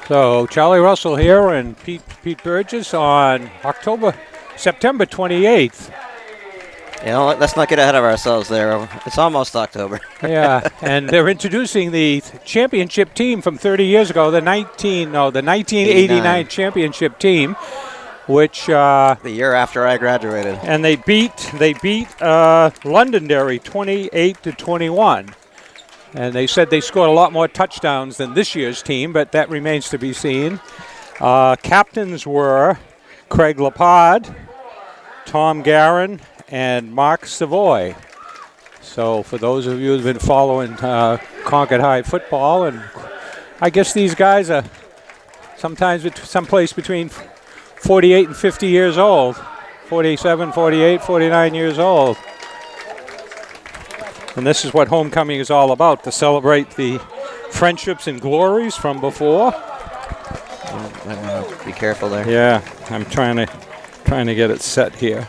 So Charlie Russell here and Pete Burgess on September 28th. You know, let's not get ahead of ourselves there. It's almost October. Yeah, and they're introducing the championship team from 30 years ago, the 1989 championship team, which the year after I graduated. And they beat Londonderry 28-21. And they said they scored a lot more touchdowns than this year's team, but that remains to be seen. Captains were Craig Lepard, Tom Guerin, and Mark Savoy. So for those of you who've been following Concord High football, and I guess these guys are sometimes someplace between 48 and 50 years old, 47, 48, 49 years old. And this is what homecoming is all about, to celebrate the friendships and glories from before. Be careful there. Yeah, I'm trying to get it set here.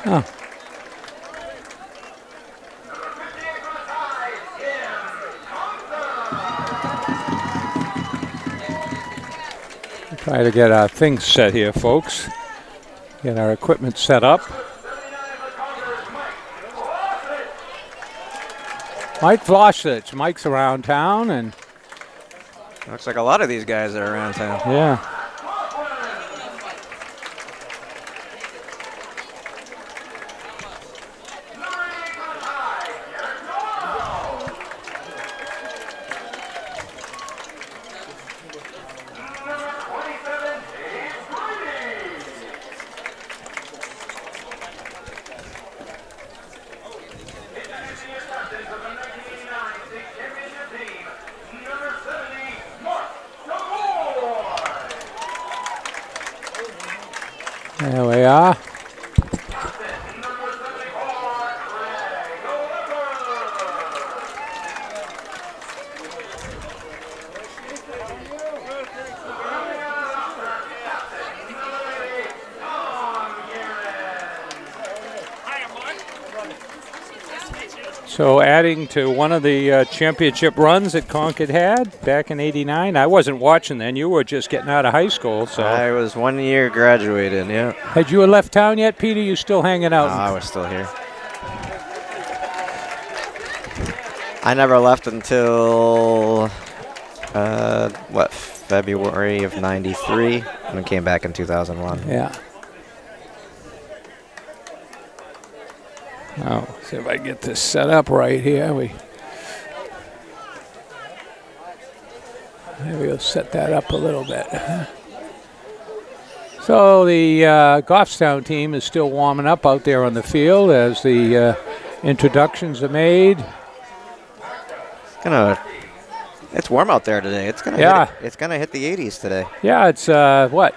Oh. Try to get our things set here, folks. Get our equipment set up. Mike Vlasich. Mike's around town, and looks like a lot of these guys are around town. Yeah. There we are. So adding to one of the championship runs that Concord had back in '89. I wasn't watching then. You were just getting out of high school. So I was 1 year graduated, yeah. Had you left town yet, Peter? You still hanging out? No, I was still here. I never left until, February of '93, and then came back in 2001. Yeah. Oh, see if I get this set up right here. Maybe we'll set that up a little bit. So the Goffstown team is still warming up out there on the field as the introductions are made. It's warm out there today. It's gonna hit the 80s today. Yeah, it's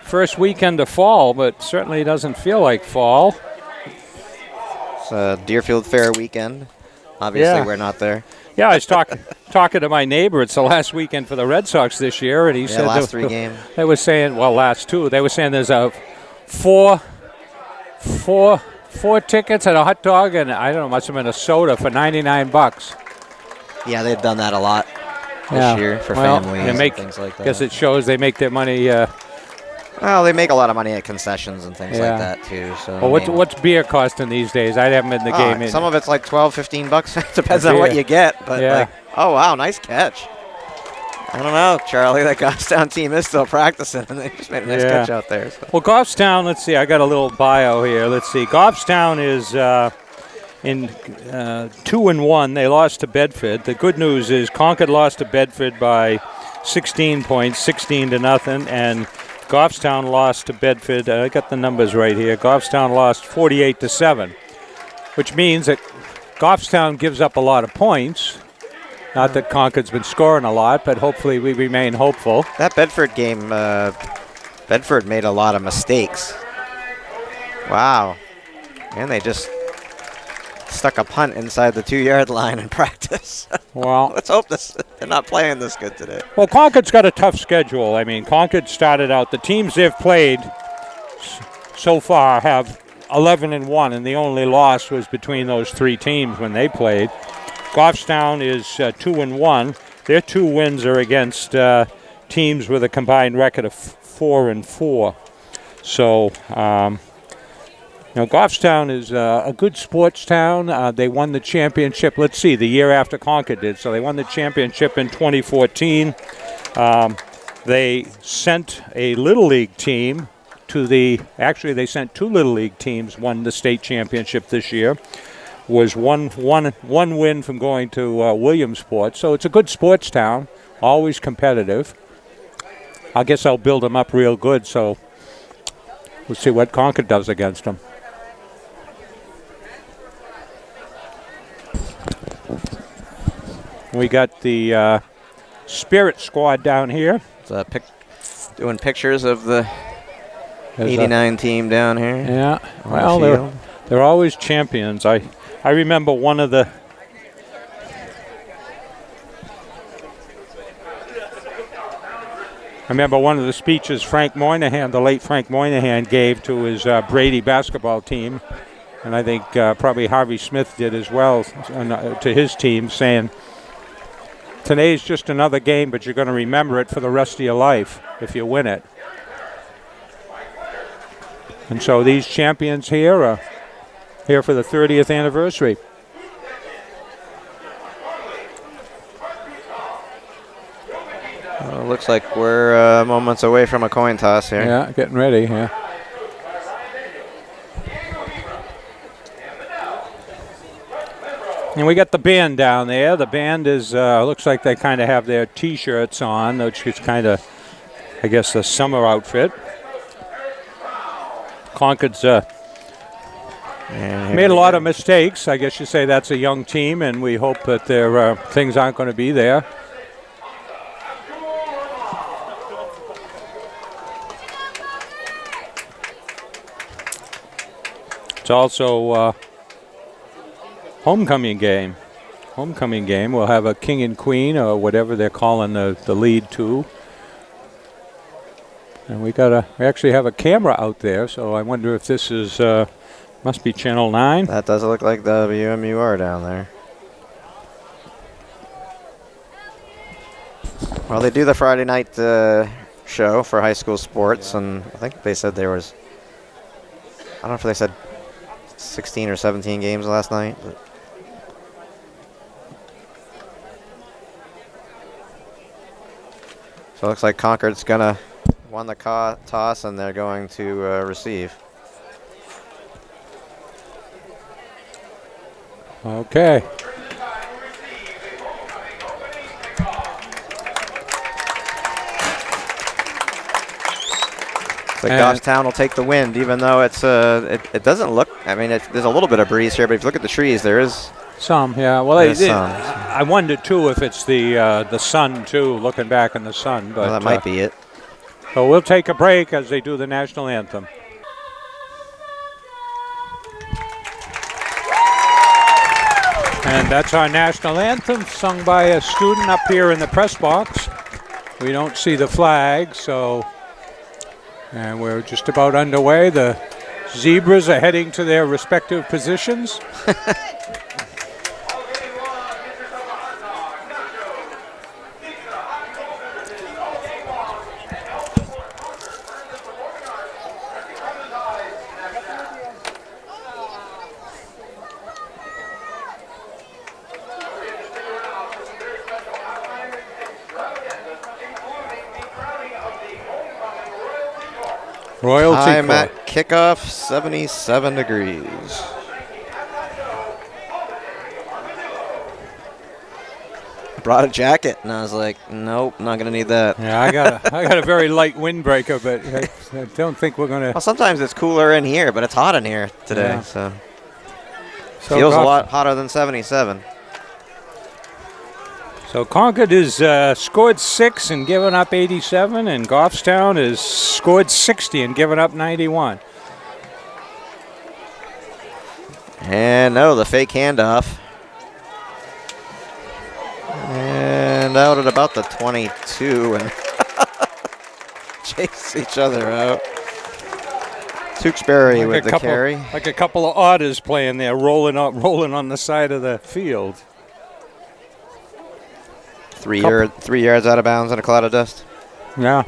first weekend of fall, but certainly doesn't feel like fall. It's a Deerfield Fair weekend. Obviously, we're not there. Yeah, I was talking to my neighbor. It's the last weekend for the Red Sox this year, and he said last three games. They were saying, last two. They were saying there's a four tickets and a hot dog, and I don't know, must have been a soda for $99. Yeah, they've done that a lot this year for families and things like that. I guess it shows they make their money. Well, they make a lot of money at concessions and things like that, too. So, well, what's beer costing these days? I haven't been in the game. Some of it's like $12, $15. Depends on what you get. But, oh, wow, nice catch. I don't know, Charlie. That Goffstown team is still practicing, and they just made a nice catch out there. So. Well, Goffstown, let's see. I got a little bio here. Let's see. Goffstown is in 2-1. They lost to Bedford. The good news is Concord lost to Bedford by 16 points, 16-0, and Goffstown lost to Bedford. I got the numbers right here. Goffstown lost 48-7, which means that Goffstown gives up a lot of points. Not that Concord's been scoring a lot, but hopefully we remain hopeful. That Bedford game, Bedford made a lot of mistakes. Wow. And they just stuck a punt inside the 2-yard line in practice. Well, let's hope they're not playing this good today. Well, Concord's got a tough schedule. I mean, Concord started out, the teams they've played so far have 11-1, and the only loss was between those 3 teams when they played. Goffstown is 2-1. Their 2 wins are against teams with a combined record of 4-4. So, Goffstown is a good sports town. They won the championship, let's see, the year after Concord did. So they won the championship in 2014. They sent a Little League team actually they sent 2 Little League teams, won the state championship this year. Was one win from going to Williamsport. So it's a good sports town, always competitive. I guess I'll build them up real good, so we'll see what Concord does against them. We got the Spirit squad down here. Doing pictures of the 89 team down here. Yeah, well, they're always champions. I remember one of the speeches Frank Moynihan, the late Frank Moynihan, gave to his Brady basketball team, and I think probably Harvey Smith did as well to his team, saying, today's just another game, but you're going to remember it for the rest of your life if you win it. And so these champions here are here for the 30th anniversary. Looks like we're moments away from a coin toss here. Yeah, getting ready, yeah. And we got the band down there. The band is, looks like they kind of have their T-shirts on, which is kind of, I guess, a summer outfit. Concord's made a lot of mistakes. I guess you say that's a young team, and we hope that their things aren't going to be there. It's also homecoming game. We'll have a king and queen, or whatever they're calling the lead two. And we actually have a camera out there, so I wonder if this is must be Channel 9. That does look like WMUR down there. Well, they do the Friday night show for high school sports, and I think they said there was, I don't know if they said 16 or 17 games last night. But so it looks like Concord's gonna won the toss, and they're going to receive. Okay. So Goffstown will take the wind, even though it's it doesn't look. I mean, there's a little bit of breeze here, but if you look at the trees, there is some. Yeah. Well, some. I wonder too if it's the sun too, looking back in the sun. But well, that might be it. So we'll take a break as they do the national anthem. And that's our national anthem, sung by a student up here in the press box. We don't see the flag, and we're just about underway. The zebras are heading to their respective positions. Royalty time at kickoff, 77 degrees. Brought a jacket, and I was like, nope, not going to need that. Yeah, I got a very light windbreaker, but I don't think we're going to. Well, sometimes it's cooler in here, but it's hot in here today, yeah. So feels a lot hotter than 77. So Concord has scored 6 and given up 87, and Goffstown has scored 60 and given up 91. And no, the fake handoff. And out at about the 22 and chase each other out. Tewksbury with the carry. Like a couple of otters playing there, rolling on the side of the field. 3 yards out of bounds in a cloud of dust. Yeah.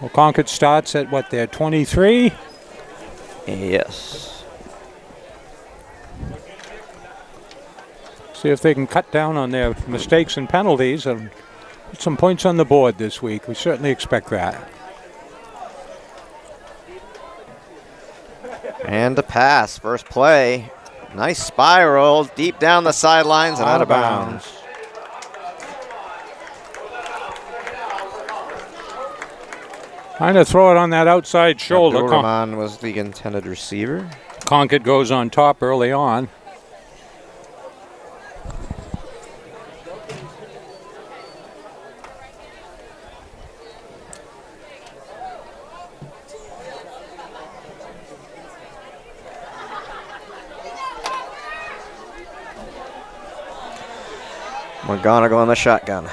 Well, Concord starts at what, their 23? Yes. See if they can cut down on their mistakes and penalties and put some points on the board this week. We certainly expect that. And a pass, first play. Nice spiral deep down the sidelines and out of bounds. Trying to throw it on that outside shoulder. Abdul-Rahman was the intended receiver. Concord goes on top early on. McGonigal on the shotgun.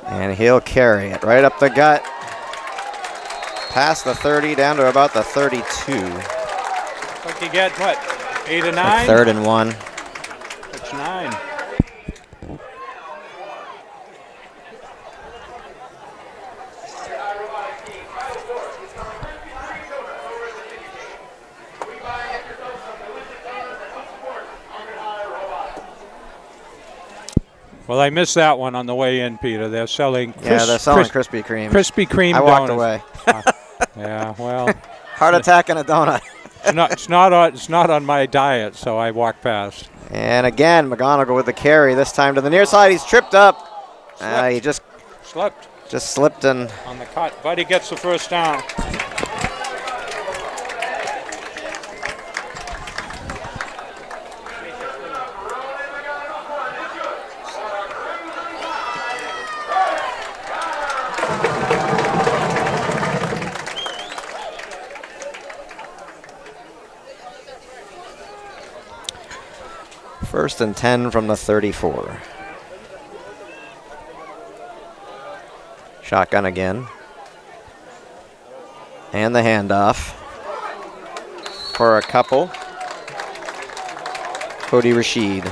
And he'll carry it right up the gut. Past the 30, down to about the 32. Like you get, what, 8 or 9? 3rd and 1. That's 9. Well, I missed that one on the way in, Peter. They're selling Krispy Kreme. Krispy Kreme I walked donuts. away. Yeah, well. Heart attack and a donut. it's not on my diet, so I walked past. And again, McGonigal with the carry. This time to the near side. He's tripped up. He just slipped and on the cut. But he gets the first down. First and 10 from the 34. Shotgun again. And the handoff for a couple. Cody Rashid.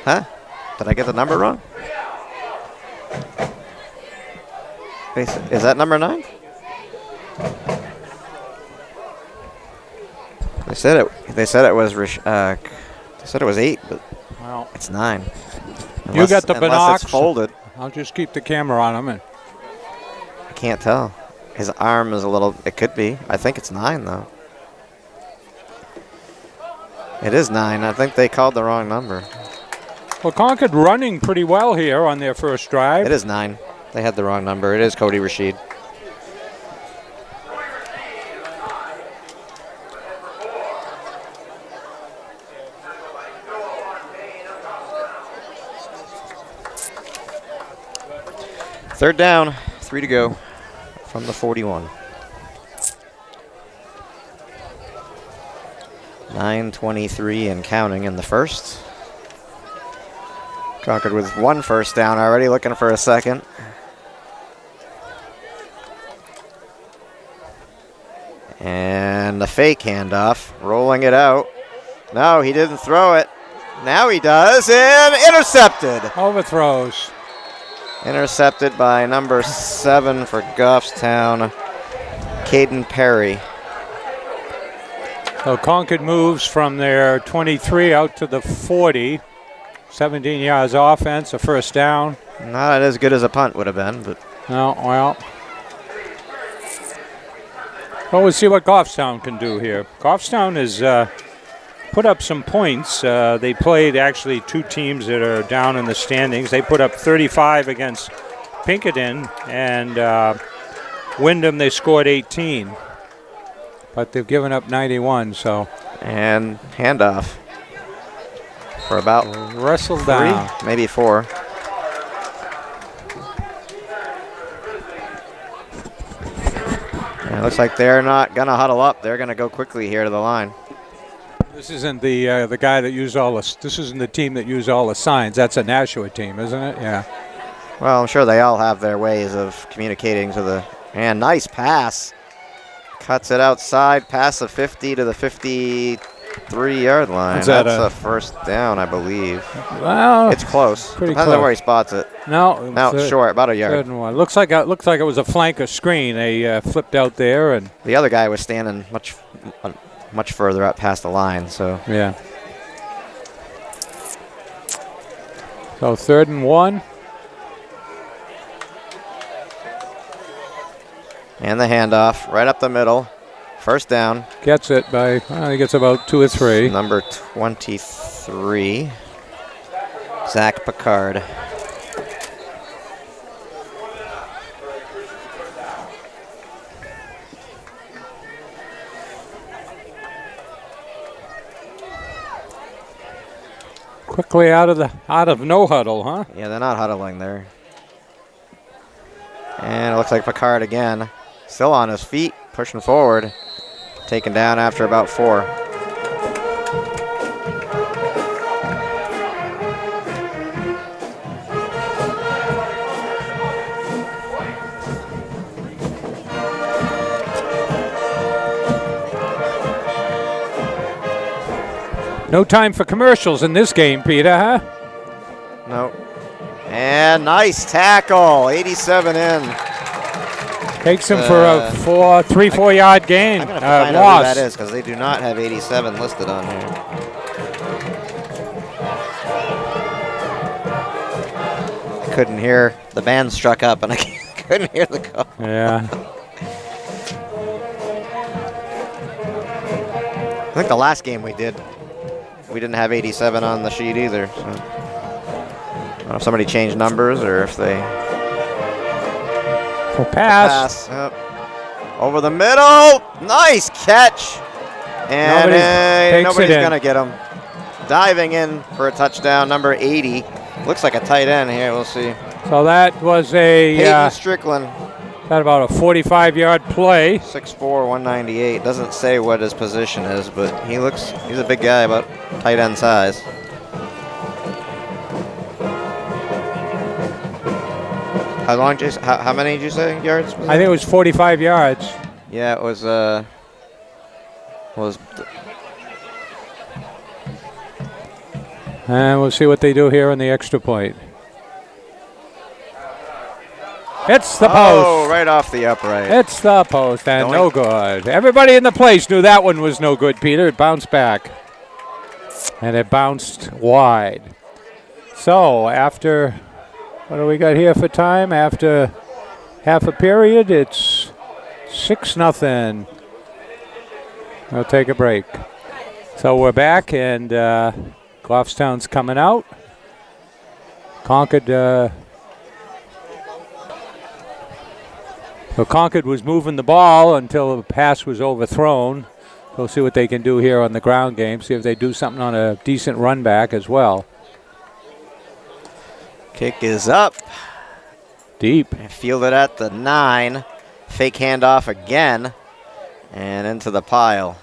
Huh? Did I get the number wrong? Is that number 9? They said it was 8, but well, it's 9. You got the unless it's folded. I'll just keep the camera on him. And I can't tell. His arm is a little. It could be. I think it's 9 though. It is 9. I think they called the wrong number. Well, Concord running pretty well here on their first drive. It is 9. They had the wrong number. It is Cody Rashid. Third down, 3 to go from the 41. 9:23 and counting in the first. Concord with 1 first down already, looking for a second. And the fake handoff, rolling it out. No, he didn't throw it. Now he does, and intercepted. Overthrows. Intercepted by number 7 for Goffstown, Caden Perry. So Concord moves from their 23 out to the 40. 17 yards offense, a first down. Not as good as a punt would have been, but. No, well. Well, we'll see what Goffstown can do here. Goffstown has put up some points. They played actually 2 teams that are down in the standings. They put up 35 against Pinkerton, and Wyndham they scored 18. But they've given up 91, so. And handoff. for about wrestled down. 3, maybe 4. And it looks like they're not going to huddle up. They're going to go quickly here to the line. This isn't the guy that used all the. This isn't the team that used all the signs. That's a Nashua team, isn't it? Yeah. Well, I'm sure they all have their ways of communicating to the. And nice pass. Cuts it outside, past the 50 to the 53-yard line. That's a first down, I believe. Well, it's close. Pretty Depends close. on where he spots it. No, it's short, about a yard. 3rd and 1. Looks like it was a flanker screen. They flipped out there, and the other guy was standing much further up past the line. So yeah. So 3rd and 1. And the handoff right up the middle. First down. Gets it by, he gets about 2 or 3. Number 23, Zach Picard. Quickly out of no huddle, huh? Yeah, they're not huddling there. And it looks like Picard again. Still on his feet, pushing forward. Taken down after about 4. No time for commercials in this game, Peter, huh? No. And nice tackle, 87 in. Takes him for a 3-4 yard gain. I'm going to find out who that is because they do not have 87 listed on here. I couldn't hear. The band struck up and I couldn't hear the call. Yeah. I think the last game we didn't have 87 on the sheet either. So. I don't know if somebody changed numbers or if they... Pass. Yep. Over the middle. Nice catch. And nobody's going to get him. Diving in for a touchdown, number 80. Looks like a tight end here. We'll see. So that was a... Peyton Strickland. That about a 45-yard play. 6'4", 198. Doesn't say what his position is, but he's a big guy, about tight end size. How many did you say yards? I think it was 45 yards. Yeah, it was. And we'll see what they do here on the extra point. It's the post. Oh, right off the upright. It's the post, and no good. Everybody in the place knew that one was no good, Peter. It bounced back. And it bounced wide. So after, what do we got here for time? After half a period, it's 6-0. We'll take a break. So we're back, and Goffstown's coming out. Concord... So Concord was moving the ball until the pass was overthrown. We'll see what they can do here on the ground game. See if they do something on a decent run back as well. Kick is up. Deep. Fielded at the 9. Fake handoff again. And into the pile.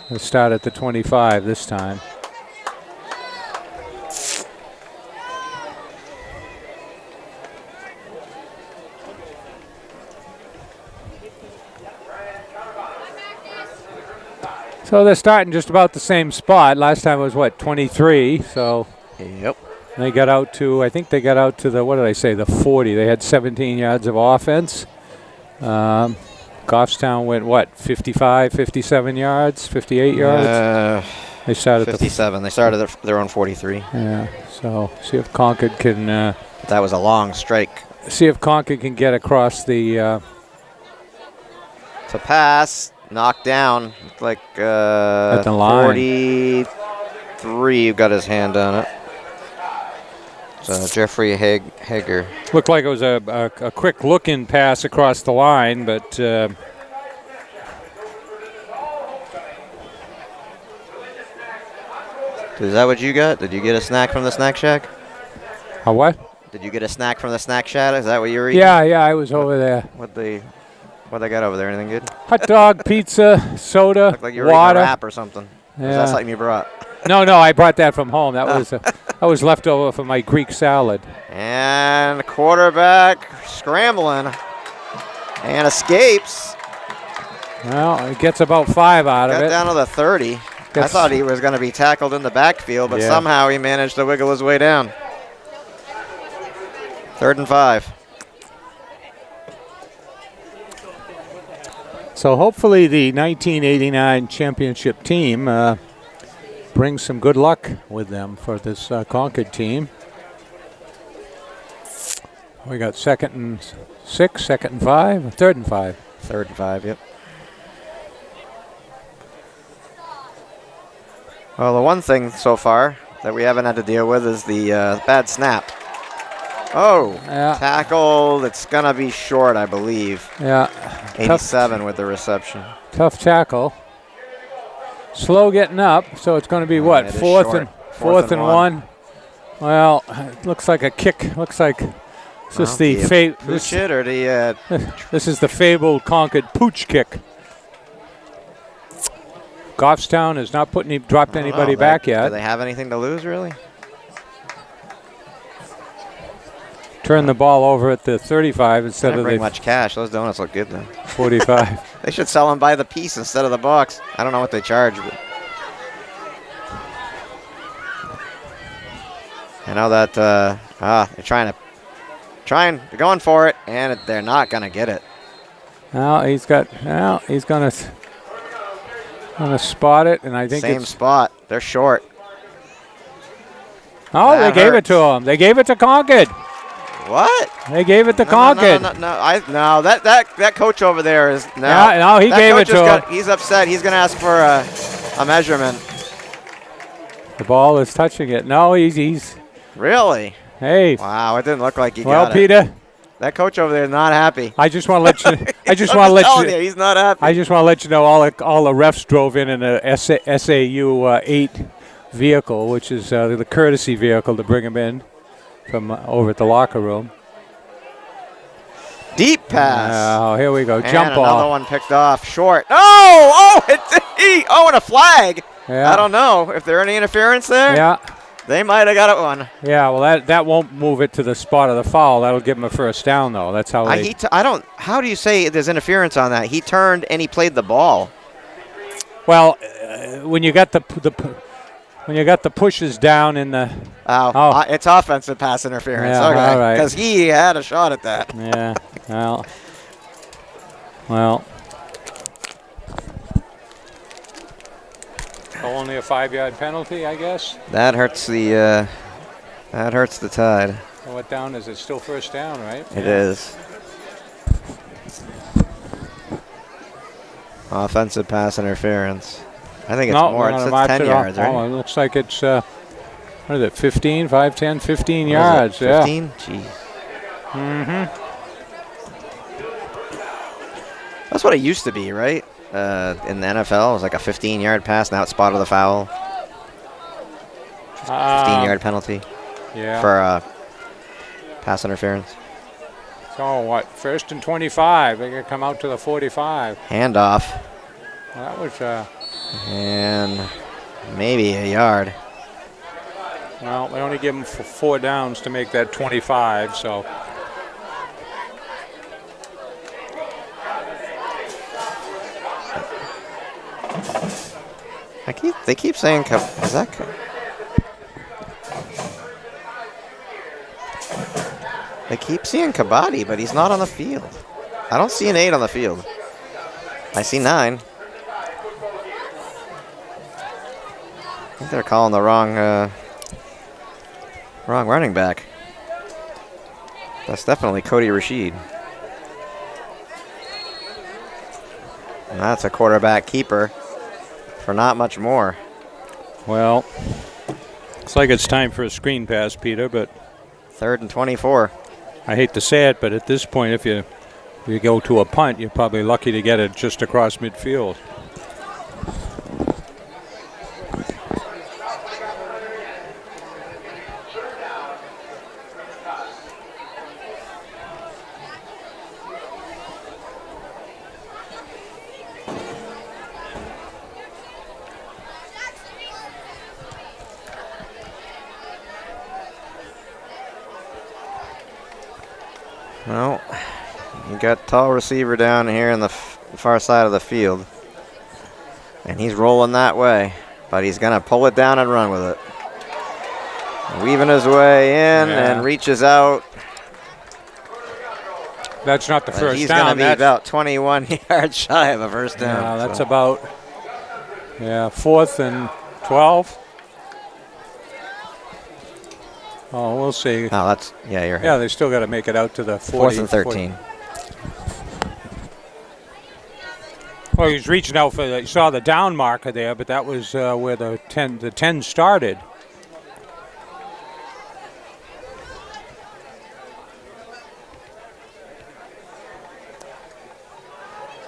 Let's start at the 25 this time. So they're starting just about the same spot. Last time it was, what, 23? So yep. They got out to, I think they got out to the, what did I say, the 40. They had 17 yards of offense. Goffstown went, what, 55, 57 yards, 58 yards? They started 57. They started their own 43. Yeah, so see if Concord can... that was a long strike. See if Concord can get across the... To pass. Knocked down, like at the line. 43 got his hand on it. So Jeffrey Hager. Looked like it was a quick look-in pass across the line, but Is that what you got? Did you get a snack from the snack shack? A what? Did you get a snack from the snack shack? Is that what you were eating? Yeah, I was over there. What they got over there? Anything good? Hot dog, pizza, soda, Looked like you were water. eating a wrap or something. Yeah. Is that something you brought? No, I brought that from home. That was left over from my Greek salad. And quarterback scrambling and escapes. Well, he gets about 5 out of it. Got down to the 30. I thought he was going to be tackled in the backfield, but somehow he managed to wiggle his way down. 3rd and 5. So hopefully the 1989 championship team brings some good luck with them for this Concord team. We got 2nd and 6, 2nd and 5, 3rd and 5. 3rd and 5, yep. Well, the one thing so far that we haven't had to deal with is the bad snap. Oh, tackled. It's going to be short, I believe. Yeah. 87 with the reception. Tough tackle. Slow getting up, so it's going to be what? Fourth and 1. Well, it looks like a kick. Looks like this is this is the fabled Concord pooch kick. Goffstown has not dropped anybody back yet. Do they have anything to lose, really? Turn the ball over at the 35 instead of the much cash. Those donuts look good though. 45. They should sell them by the piece instead of the box. I don't know what they charge, but I know that they're they're going for it, and they're not gonna get it. Now he's gonna spot it, and I think same spot. They're short. Oh, they gave it to him. They gave it to Concord. What? They gave it to Concord. No. That coach over there is no. Yeah, no, he gave it to him. He's upset. He's going to ask for a measurement. The ball is touching it. No, he's really. Hey. Wow, it didn't look like he got it. Well, Peter. That coach over there is not happy. I just want to let you. I just want to let you. He's not happy. I just want to let you know all the refs drove in a SAU 8 vehicle, which is the courtesy vehicle to bring him in from over at the locker room. Deep pass. Oh, here we go. And jump ball. Another one picked off short. Oh, and a flag. Yeah. I don't know if there any interference there. Yeah. They might have got it one. Yeah, well, that won't move it to the spot of the foul. That'll give him a first down, though. That's how how do you say there's interference on that? He turned and he played the ball. Well, when you got the pushes down in the it's offensive pass interference. Yeah, okay, all right. Because he had a shot at that. Yeah. Well. Only a 5-yard penalty, I guess. That hurts the Tide. So what down is it? Still first down, right? It is. Offensive pass interference. I think it's more. It's 10 yards, right? Oh, it looks like it's, what is it, 15, 5, 10, 15 yards. 15? Yeah. Jeez. Mm-hmm. That's what it used to be, right? In the NFL, it was like a 15-yard pass. Now it's spot of the foul. 15-yard penalty for pass interference. So what? 1st and 25. They're going to come out to the 45. Handoff. Well, that was... and maybe a yard. Well, they only give them 4 downs to make that 25, so... They keep saying, is that? They keep seeing Kabaddi, but he's not on the field. I don't see an 8 on the field. I see 9. I think they're calling the wrong running back. That's definitely Cody Rashid. And that's a quarterback keeper for not much more. Well, looks like it's time for a screen pass, Peter, but 3rd and 24. I hate to say it, but at this point, if you go to a punt, you're probably lucky to get it just across midfield. Well, you got tall receiver down here in the far side of the field. And he's rolling that way. But he's going to pull it down and run with it. Weaving his way in and reaches out. That's not the first he's down. He's going to be about 21 yards shy of a first down. Yeah, that's about 4th and 12. Oh, we'll see. Oh, that's, you're right. Yeah, they still got to make it out to the 40. 4th and 13. 40. Well, he was reaching out for you saw the down marker there, but that was where the 10 started.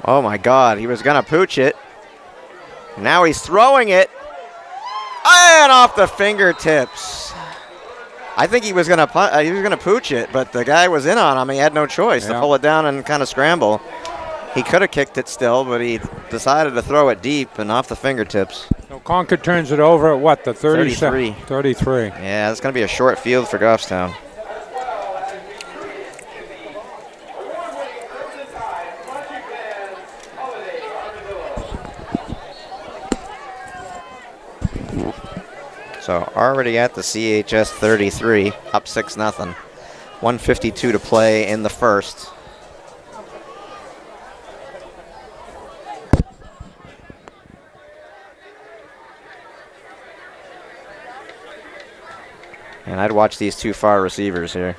Oh my God, he was gonna pooch it. Now he's throwing it. And off the fingertips. I think he was gonna pooch it, but the guy was in on him. He had no choice to pull it down and kind of scramble. He could have kicked it still, but he decided to throw it deep and off the fingertips. So Concord turns it over at what, the 33. 33. Yeah, it's going to be a short field for Goffstown. So already at the CHS 33, up 6-0. 1:52 to play in the first. And I'd watch these two far receivers here.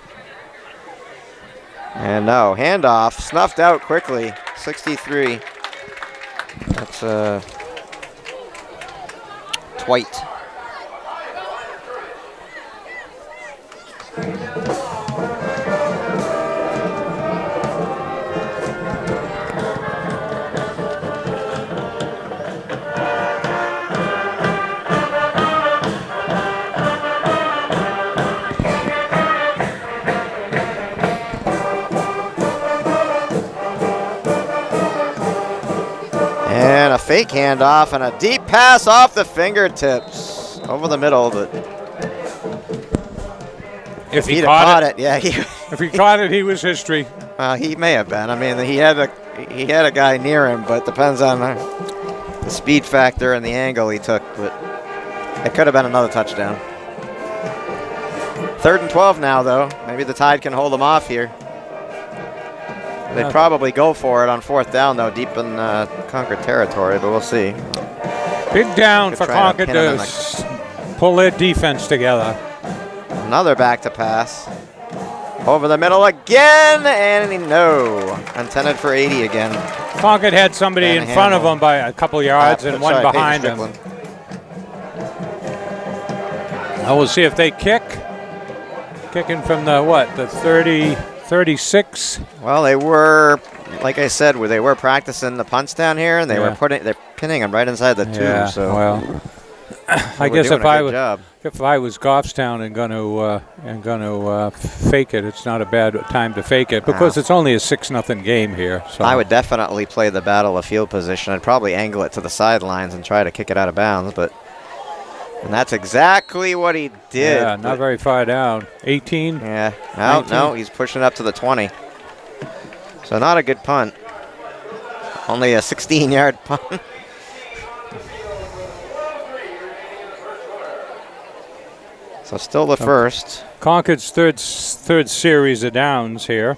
And no, handoff, snuffed out quickly, 63. That's Twite. And a fake handoff and a deep pass off the fingertips. Over the middle, but if he caught it, if he caught it, he was history. He may have been. I mean, he had a guy near him, but depends on the speed factor and the angle he took. But it could have been another touchdown. 3rd and 12 now, though. Maybe the Tide can hold them off here. They'd probably go for it on 4th down, though, deep in Concord territory, but we'll see. Big down for Concord to pull their defense together. Another back to pass. Over the middle again, and no. Intended for 80 again. Concord had somebody in front of them by a couple yards and one behind him. Now we'll see if they kick. Kicking from the 30, 36. Well, they were, like I said, they were practicing the punts down here, and they're pinning them right inside the 2. Yeah, so well, I guess if I was Goffstown and going to fake it, it's not a bad time to fake it because it's only a 6-0 game here. So I would definitely play the battle of field position. I'd probably angle it to the sidelines and try to kick it out of bounds, and that's exactly what he did. Yeah, not very far down. 18. Yeah. No, he's pushing up to the 20. So not a good punt. Only a 16-yard punt. So still the first. Concord's third series of downs here.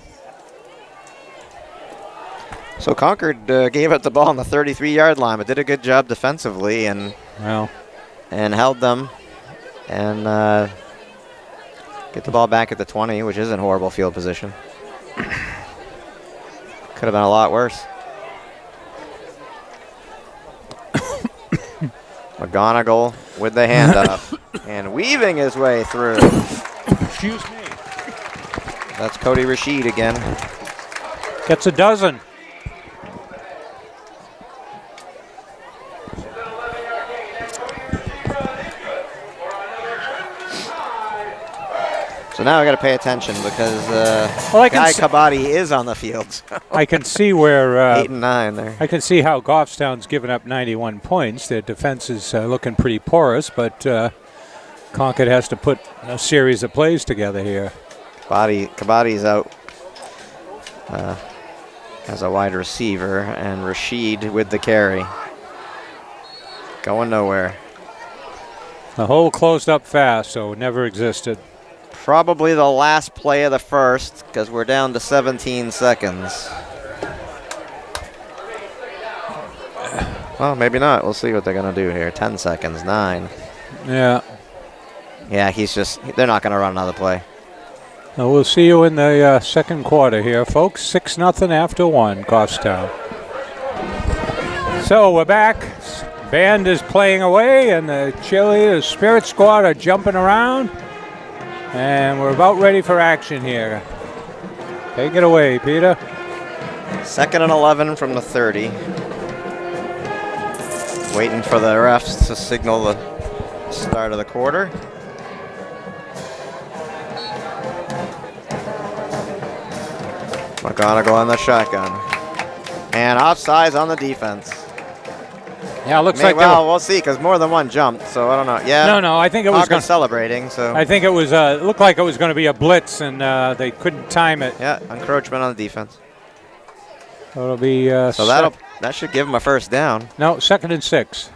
So Concord gave up the ball on the 33-yard line, but did a good job defensively and held them and get the ball back at the 20, which isn't horrible field position. Could have been a lot worse. McGonigal with the handoff and weaving his way through. Excuse me. That's Cody Rashid again. Gets a dozen. So now I got to pay attention because Guy Kabadi is on the field. So. I can see where 8 and 9 there. I can see how Goffstown's given up 91 points. Their defense is looking pretty porous, but Concord has to put a series of plays together here. Kabadi's out as a wide receiver, and Rashid with the carry. Going nowhere. The hole closed up fast, so it never existed. Probably the last play of the first, because we're down to 17 seconds. Well, maybe not. We'll see what they're going to do here. 10 seconds, 9. Yeah. Yeah, they're not going to run another play. Well, we'll see you in the second quarter here, folks. 6-0 after 1, Goffstown. So we're back. Band is playing away, and the cheerleaders, Spirit Squad are jumping around. And we're about ready for action here. Take it away, Peter. 2nd and 11 from the 30. Waiting for the refs to signal the start of the quarter. McGonigal on the shotgun. And offsides on the defense. Yeah, it looks like. Well, we'll see, because more than one jumped, so I don't know. Yeah. No, I think it was celebrating. So I think it was. It looked like it was going to be a blitz, and they couldn't time it. Yeah, encroachment on the defense. So it'll be. So that should give them a first down. No, 2nd and 6.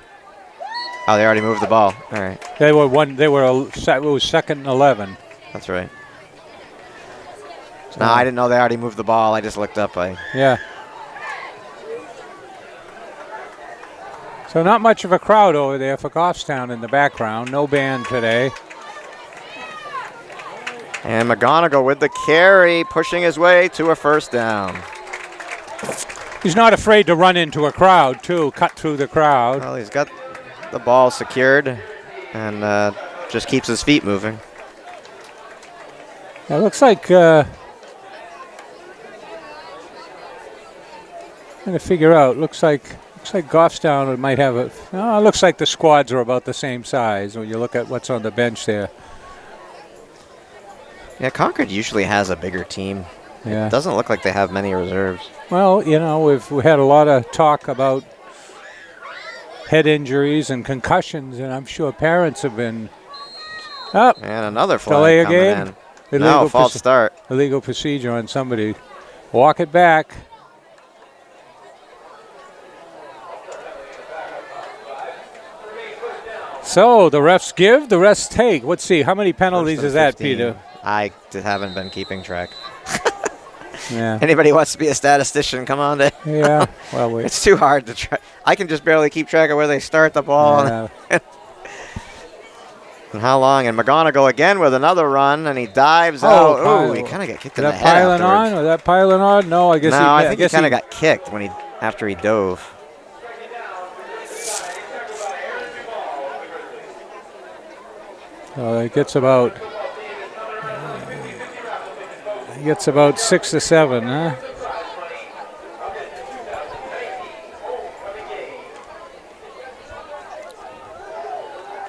Oh, they already moved the ball. All right. They were one. It was 2nd and 11. That's right. No, I didn't know they already moved the ball. I just looked up. Yeah. So not much of a crowd over there for Goffstown in the background. No band today. And McGonigal with the carry, pushing his way to a first down. He's not afraid to run into a crowd, too, cut through the crowd. Well, he's got the ball secured and just keeps his feet moving. It looks like, trying to figure out, looks like Goffstown might have it looks like the squads are about the same size when you look at what's on the bench there. Yeah, Concord usually has a bigger team. Yeah. It doesn't look like they have many reserves. Well, we've had a lot of talk about head injuries and concussions, and I'm sure parents have been up. And another flag coming in. No, false start. Illegal procedure on somebody. Walk it back. So the refs give, the refs take. Let's see, how many penalties is that, Peter? I haven't been keeping track. Yeah. Anybody wants to be a statistician, come on in. Yeah. Well, it's too hard to try. I can just barely keep track of where they start the ball. Yeah. And how long. And McGonigal again with another run, and he dives out. Oh, he kind of got kicked in the head afterwards. Was that piling on? No, I guess I think he kind of got kicked after he dove. It gets about 6 to 7, huh?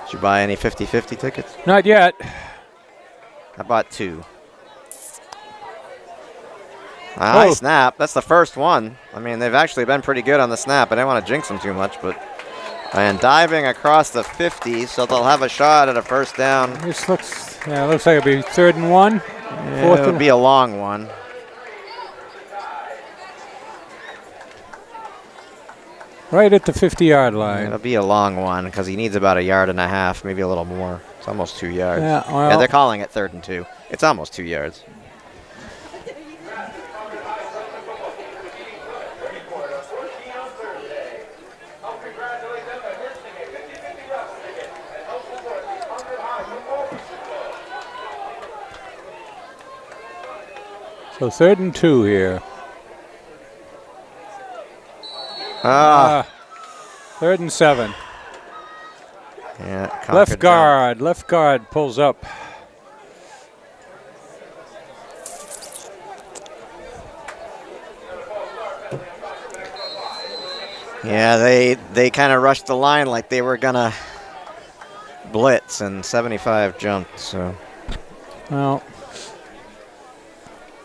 Did you buy any 50-50 tickets? Not yet. I bought 2. Nice snap. That's the first one. I mean, they've actually been pretty good on the snap. I didn't want to jinx them too much, but... And diving across the 50, so they'll have a shot at a first down. This looks like it'll be 3rd and 1. Yeah, it would be a long one. Right at the 50-yard line. It'll be a long one because he needs about 1.5 yards, maybe a little more. It's almost 2 yards. Yeah, they're calling it 3rd and 2. It's almost 2 yards. So 3rd and 2 here. 3rd and 7. Yeah. Left guard pulls up. Yeah, they kind of rushed the line like they were gonna blitz, and 75 jumped. So.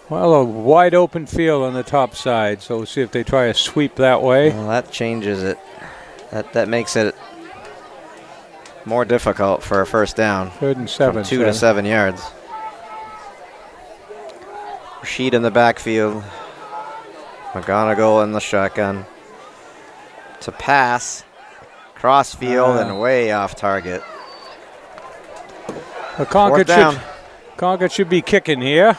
Well, a wide open field on the top side, so we'll see if they try a sweep that way. Well, that changes it. That makes it more difficult for a first down. 3rd and 7. 2 to 7 yards. Rashid in the backfield. McGonigal in the shotgun to pass. Crossfield and way off target. Concord should be kicking here.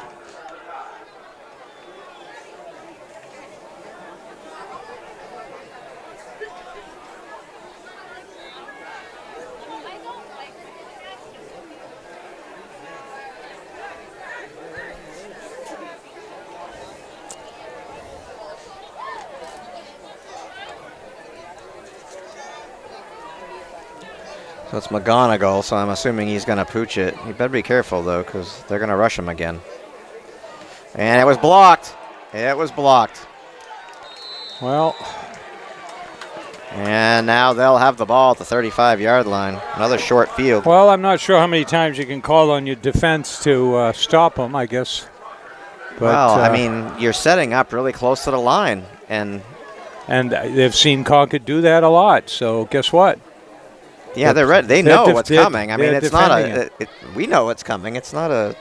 So it's McGonigal, so I'm assuming he's going to pooch it. You better be careful, though, because they're going to rush him again. And it was blocked. It was blocked. Well. And now they'll have the ball at the 35-yard line. Another short field. Well, I'm not sure how many times you can call on your defense to stop them, I guess. But, well, I mean, you're setting up really close to the line. And they've seen Concord do that a lot, so guess what? Yeah, they're ready. They know what's coming. I mean, it's not we know what's coming. It's not a.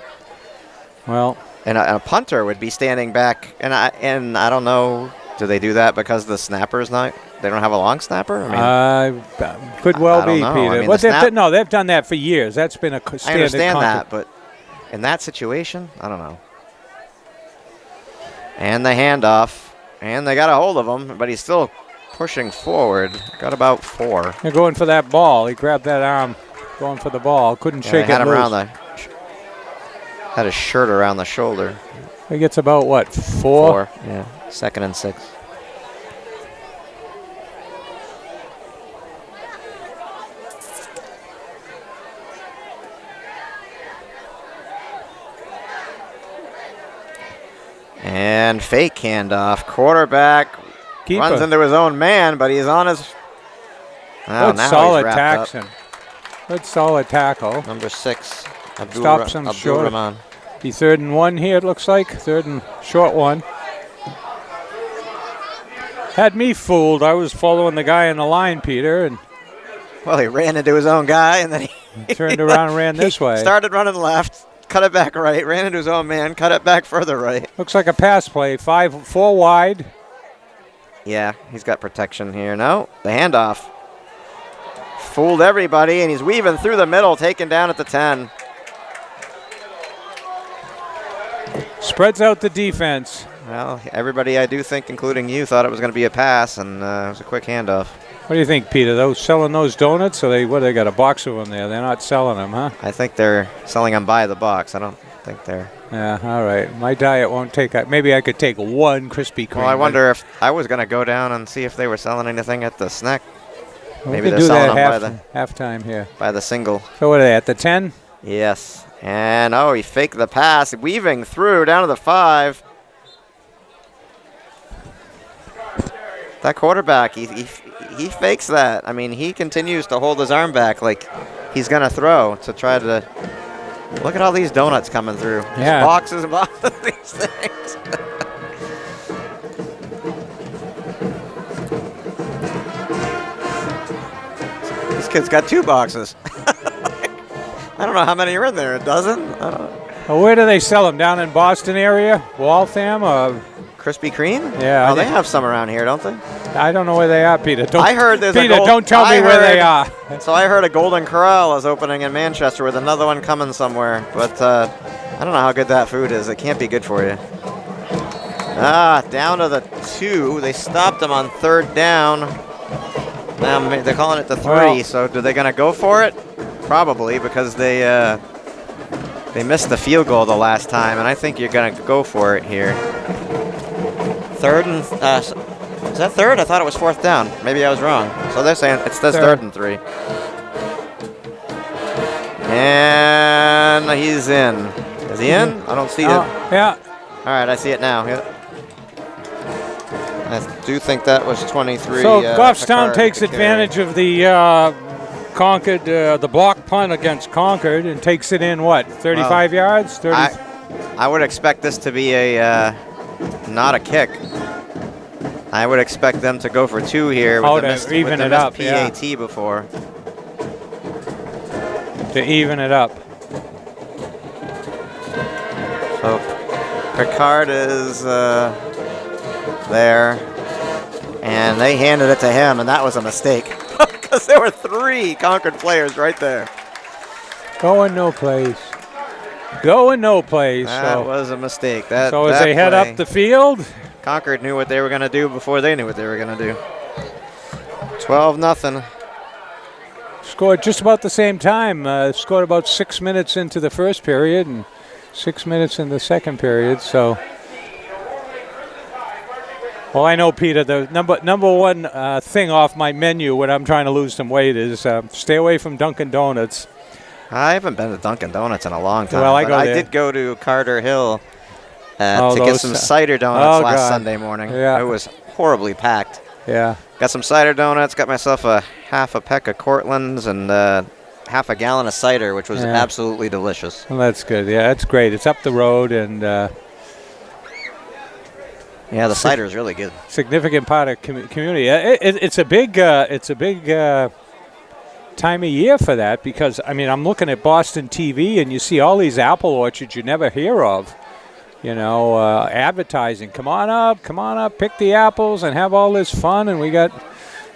Well. And a punter would be standing back, and I don't know. Do they do that because the snapper's not? They don't have a long snapper. I mean, could well be, know. Peter. I mean, no, they've done that for years. That's been a standard. I understand Concord. that, but in that situation, I don't know. And the handoff, and they got a hold of him, but he's still pushing forward. Got about 4. They're going for that ball. He grabbed that arm, going for the ball. Couldn't shake it loose. Had his shirt around the shoulder. He gets about what, 4? Yeah, 2nd and 6. And fake handoff. Quarterback runs into his own man, but he's on his. Oh, good solid tackle. Good solid tackle. Number 6. Stops him short. Be 3rd and 1 here, it looks like. 3rd and short 1. Had me fooled. I was following the guy in the line, Peter. And well, he ran into his own guy, and then he turned around and ran this way. Started running left, cut it back right, ran into his own man, cut it back further right. Looks like a pass play. 4 wide. Yeah, he's got protection here. No, the handoff. Fooled everybody, and he's weaving through the middle, taken down at the 10. Spreads out the defense. Well, everybody, I do think, including you, thought it was going to be a pass, and it was a quick handoff. What do you think, Peter? Those selling those donuts? Or they got a box of them there? They're not selling them, huh? I think they're selling them by the box. I don't think they're. Yeah, all right. My diet won't take. Maybe I could take 1 Krispy Kreme. Well, I wonder if I was going to go down and see if they were selling anything at the snack. Maybe they're selling them by the halftime here. By the single. So what are they at the 10? Yes. And he faked the pass, weaving through down to the 5. That quarterback, he fakes that. I mean, he continues to hold his arm back like he's going to throw to try to. Look at all these donuts coming through. Yeah. Boxes and boxes of these things. This kid's got 2 boxes. I don't know how many are in there. A dozen? I don't know. Well, where do they sell them? Down in Boston area? Waltham? Krispy Kreme? Yeah. Oh, they have some around here, don't they? I don't know where they are, Peter. I heard there's Peter, don't tell me where they are. So I heard a Golden Corral is opening in Manchester with another one coming somewhere. But I don't know how good that food is. It can't be good for you. Down to the 2. They stopped him on 3rd down. Now they're calling it the 3. Well, so are they going to go for it? Probably, because they missed the field goal the last time, and I think you're going to go for it here. 3rd and is that 3rd? I thought it was 4th down. Maybe I was wrong. So they're saying it says 3rd and 3. And he's in. Is he in? I don't see it. Yeah. All right, I see it now. Yeah. I do think that was 23. So Goffstown takes advantage of the Concord, the block punt against Concord, and takes it in, what, 35 yards? 30? I would expect this to be not a kick. I would expect them to go for 2 here with the even it up, PAT before. To even it up. So Picard is there. And they handed it to him, and that was a mistake. Because there were 3 Concord players right there. Going no place. Going no place. That was a mistake. So as they head up the field, Concord knew what they were going to do before they knew what they were going to do. 12-0. Scored just about the same time. Scored about 6 minutes into the first period and 6 minutes in the second period. So, well, I know, Peter, the number one thing off my menu when I'm trying to lose some weight is stay away from Dunkin' Donuts. I haven't been to Dunkin' Donuts in a long time. Well, I did go to Carter Hill to get some cider donuts last Sunday morning. Yeah. It was horribly packed. Yeah. Got some cider donuts, got myself a half a peck of Cortland's and half a gallon of cider, which was absolutely delicious. Well, that's good. Yeah, that's great. It's up the road, and yeah, the cider is really good. Significant part of community. It's a big time of year for that, because I mean, I'm looking at Boston TV, and you see all these apple orchards you never hear of. You know, advertising. Come on up, pick the apples and have all this fun. And we got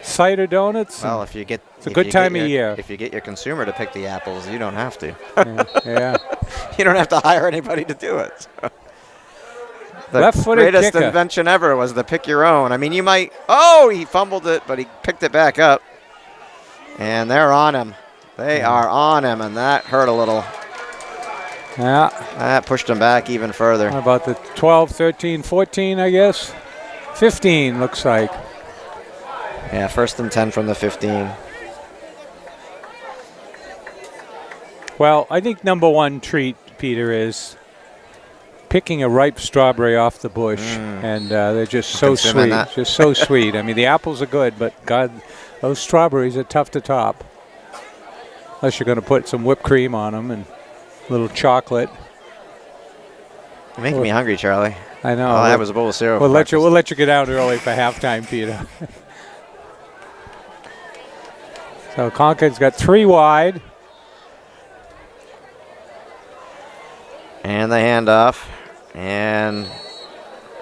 cider donuts. Well, it's a good time of year. If you get your consumer to pick the apples, you don't have to. Yeah. You don't have to hire anybody to do it. So. The Left-footed greatest kicker. invention ever was the pick your own. I mean, you might. Oh, he fumbled it, but he picked it back up. And they're on him. They are on him, and that hurt a little. Yeah. That pushed him back even further. How about the 12, 13, 14, I guess? 15 looks like. Yeah, 1st and 10 from the 15. Well, I think number one treat, Peter, is picking a ripe strawberry off the bush. And they're just so sweet. Just so sweet. I mean, the apples are good, but God, those strawberries are tough to top. Unless you're going to put some whipped cream on them and little chocolate. You're making me hungry, Charlie. I know. All I had was a bowl of cereal. We'll let you get out early for halftime, Peter. So Concord's got 3 wide. And the handoff. And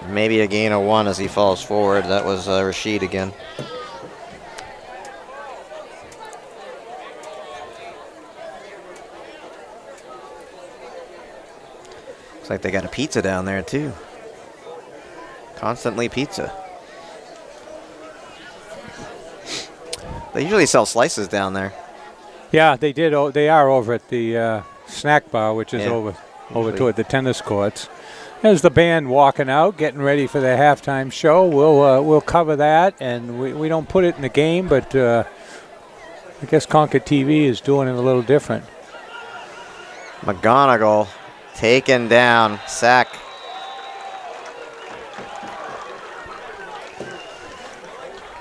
maybe a gain of 1 as he falls forward. That was Rashid again. Looks like they got a pizza down there, too. Constantly pizza. They usually sell slices down there. Yeah, they did. They are over at the snack bar, which is over toward the tennis courts. There's the band walking out, getting ready for their halftime show. We'll cover that, and we don't put it in the game, but I guess ConcordTV is doing it a little different. McGonigal taken down, sack.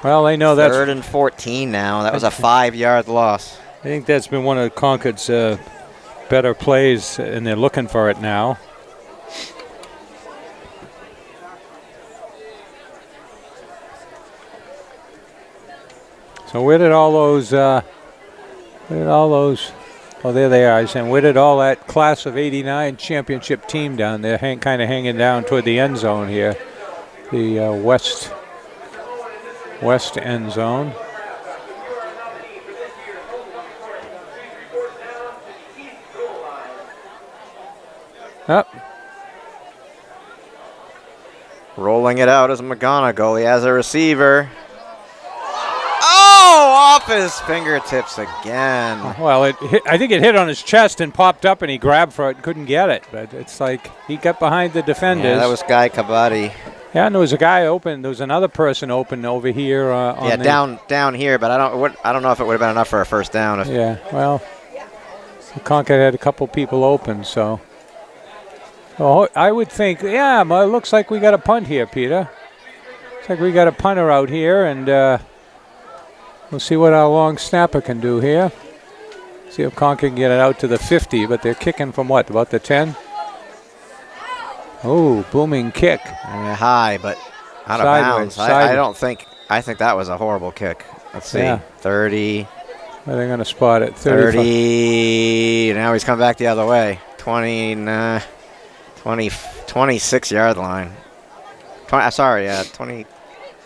Well, they know that's 3rd and 14 now. That was a 5-yard loss. I think that's been one of Concord's better plays, and they're looking for it now. So where did all those? Oh, there they are. I said, where did all that class of '89 championship team down there kind of hanging down toward the end zone here, the west end zone. Up. Rolling it out is McGonigal. He has a receiver. Oh, off his fingertips again. Well, I think it hit on his chest and popped up, and he grabbed for it and couldn't get it. But it's like he got behind the defenders. Yeah, that was Guy Kabadi. Yeah, and there was a guy open. There was another person open over here. Down here, but I don't know if it would have been enough for a first down. Yeah, well, Concord had a couple people open, so. Oh, I would think, yeah, it looks like we got a punt here, Peter. Looks like we got a punter out here, and we'll see what our long snapper can do here. See if Concord can get it out to the 50, but they're kicking from what, about the 10? Oh, booming kick. High, but out of bounds. I think that was a horrible kick. Let's see. Yeah. 30. Are they going to spot it? 30. Now he's coming back the other way. 26-yard line. Sorry, 20.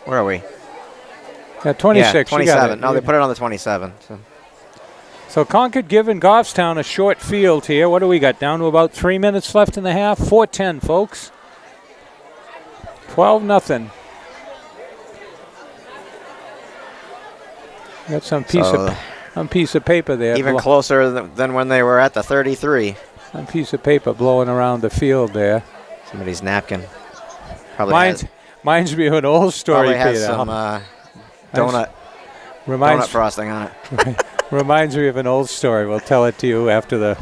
Where are we? Yeah, 26. Yeah, 27. No, they put it on the 27. So Concord giving Goffstown a short field here. What do we got? Down to about 3 minutes left in the half. 4:10, folks. 12-0. Got some piece of paper there. Even closer than when they were at the 33. Some piece of paper blowing around the field there. Somebody's napkin. Probably reminds me of an old story, probably has Peter. some donut frosting on it. Reminds me of an old story. We'll tell it to you after the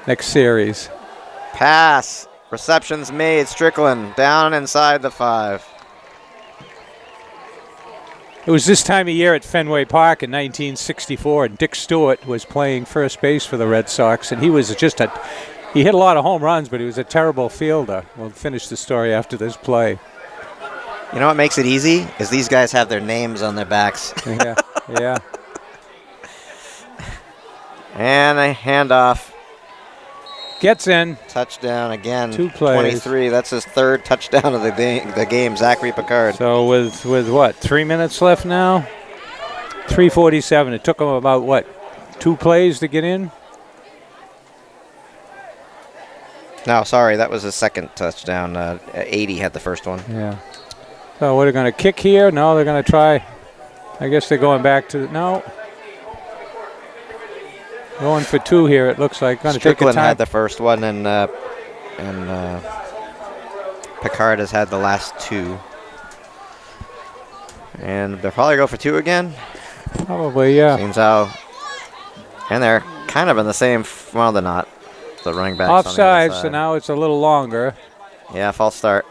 next series. Pass. Receptions made. Strickland down inside the 5. It was this time of year at Fenway Park in 1964, and Dick Stewart was playing first base for the Red Sox, and he was he hit a lot of home runs, but he was a terrible fielder. We'll finish the story after this play. You know what makes it easy? Is these guys have their names on their backs. Yeah. And a handoff. Gets in. Touchdown again. 2 plays. 23. That's his 3rd touchdown of the game. Zachary Picard. So with what? 3 minutes left now. 3:47. It took him about what? 2 plays to get in. No, sorry, that was his 2nd touchdown. 80 had the first one. Yeah. So what are they going to kick here? No, they're going to try. I guess they're going back to no. Going for 2 here, it looks like. Strickland had the first one, and Picard has had the last 2. And they'll probably go for 2 again. Probably, yeah. Seems how. And they're kind of in the same. Well, they're not. The running back. Offside, so now it's a little longer. Yeah, false start.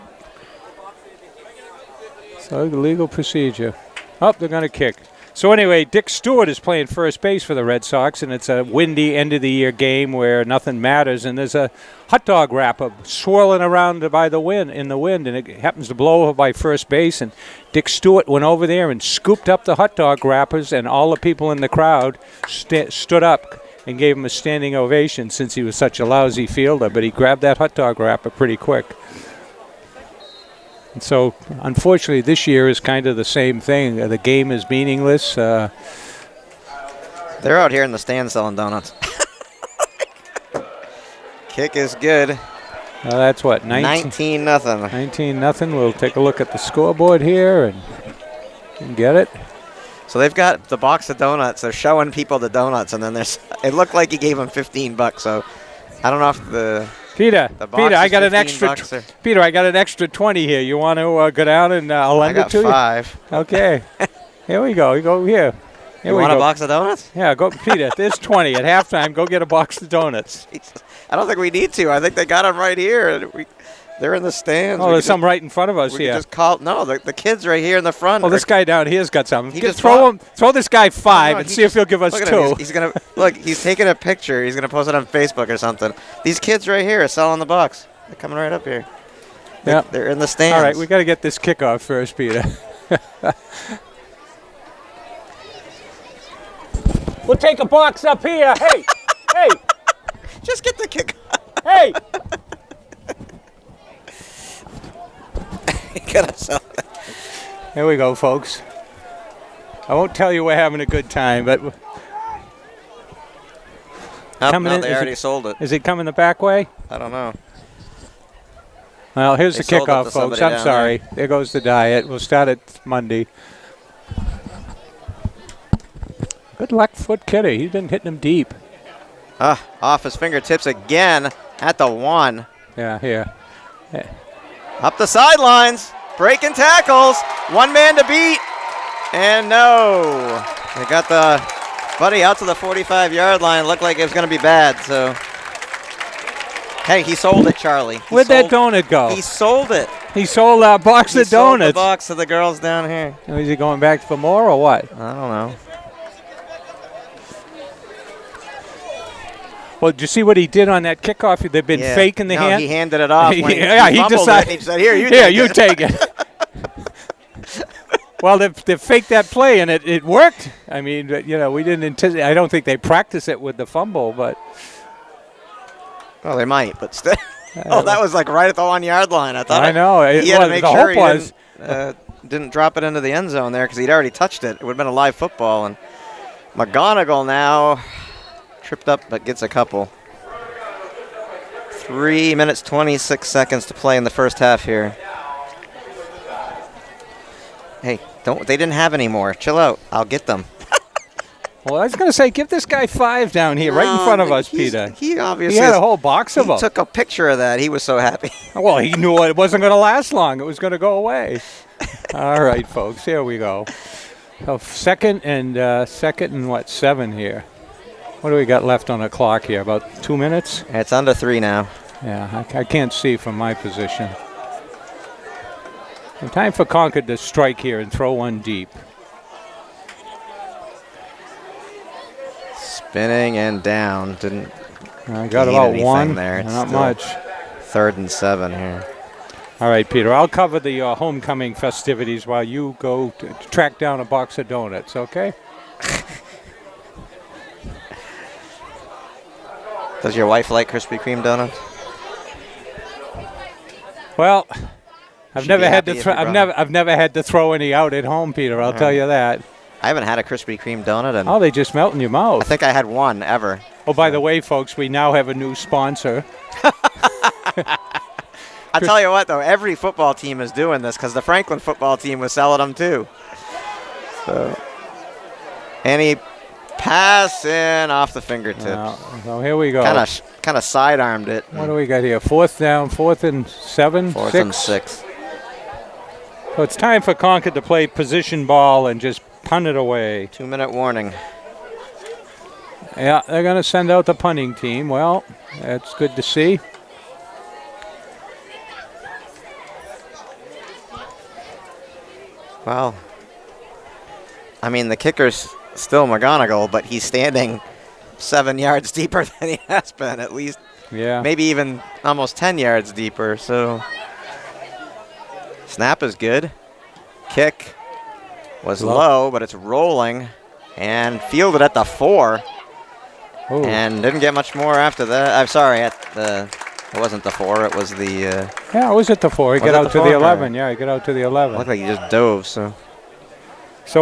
So the legal procedure. Oh, they're going to kick. So anyway, Dick Stewart is playing first base for the Red Sox, and it's a windy end-of-the-year game where nothing matters, and there's a hot dog wrapper swirling around by the wind, and it happens to blow over by first base, and Dick Stewart went over there and scooped up the hot dog wrappers, and all the people in the crowd stood up and gave him a standing ovation since he was such a lousy fielder, but he grabbed that hot dog wrapper pretty quick. And so, unfortunately, this year is kind of the same thing. The game is meaningless. They're out here in the stand selling donuts. Kick is good. That's what, 19-0. 19-0. We'll take a look at the scoreboard here and get it. So they've got the box of donuts. They're showing people the donuts, and then it looked like he gave them $15. So I don't know if Peter, I got an extra. Peter, I got an extra 20 here. You want to go down and I'll lend it to you? I got 5. Okay. Here we go. You go here. You want a box of donuts? Yeah, go, Peter. There's 20 at halftime. Go get a box of donuts. I don't think we need to. I think they got them right here. They're in the stands. Oh, there's some right in front of us here. Just call. No, the kid's right here in the front. Well, this guy down here's got something. Throw this guy 5 and see if he'll give us 2. He's gonna look. He's taking a picture. He's gonna post it on Facebook or something. These kids right here are selling the box. They're coming right up here. Yeah, they're in the stands. All right, we got to get this kickoff first, Peter. We'll take a box up here. Hey, hey. Just get the kick. Hey. Here we go, folks. I won't tell you we're having a good time, but they already sold it. Is it coming the back way? I don't know. Well, here's the kickoff, folks. I'm sorry. There goes the diet. We'll start it Monday. Good luck, Foot Kitty. He's been hitting him deep. Off his fingertips again at the 1. Yeah, here. Yeah. Up the sidelines. Breaking tackles. 1 man to beat. And no. They got the buddy out to the 45-yard line. Looked like it was going to be bad. So, hey, he sold it, Charlie. Where'd that donut go? He sold it. He sold that box of donuts. He sold the box to the girls down here. Is he going back for more or what? I don't know. Well, did you see what he did on that kickoff? They've been faking the hand. He handed it off. He decided. He said, "Here, you take it." Well, they faked that play, and it worked. I mean, we didn't anticipate. I don't think they practice it with the fumble, but well, they might. But still, Oh, that was like right at the 1-yard line. I thought. I know. He had to make sure he was didn't drop it into the end zone there because he'd already touched it. It would have been a live football. And McGonigal now tripped up but gets a couple. 3 minutes, 26 seconds to play in the first half here. Hey, they didn't have any more. Chill out. I'll get them. Well, I was going to say, give this guy 5 down here, right in front of us, Peter. He obviously had a whole box of them. He took a picture of that. He was so happy. Well, he knew it wasn't going to last long. It was going to go away. All right, folks, here we go. So second and 7 here. What do we got left on the clock here? About 2 minutes? It's under 3 now. Yeah, I can't see from my position. And time for Concord to strike here and throw one deep. Spinning and down. Didn't. I got about 1 there. It's not much. 3rd and 7 here. All right, Peter. I'll cover the homecoming festivities while you go to track down a box of donuts. Okay? Does your wife like Krispy Kreme donuts? Well, I've never had to throw any out at home, Peter. I'll tell you that. I haven't had a Krispy Kreme donut. Oh, they just melt in your mouth. I think I had one ever. Oh, by the way, folks, we now have a new sponsor. I'll tell you what, though, every football team is doing this because the Franklin football team was selling them too. So, any pass in off the fingertips. So here we go. Kind of sidearmed it. What do we got here? 4th down, 4th and 7? 4th and 6. So it's time for Concord to play position ball and just punt it away. 2-minute warning. Yeah, they're going to send out the punting team. Well, that's good to see. Well, I mean, the kicker's still McGonigal, but he's standing 7 yards deeper than he has been, at least. Yeah. Maybe even almost 10 yards deeper. So, snap is good. Kick was low, but it's rolling and fielded at the 4. Ooh. And didn't get much more after that. I'm sorry, it wasn't the 4. It was the. Yeah, it was at the 4. He got out to the 11. Yeah, he got out to the 11. Looked like he just dove. So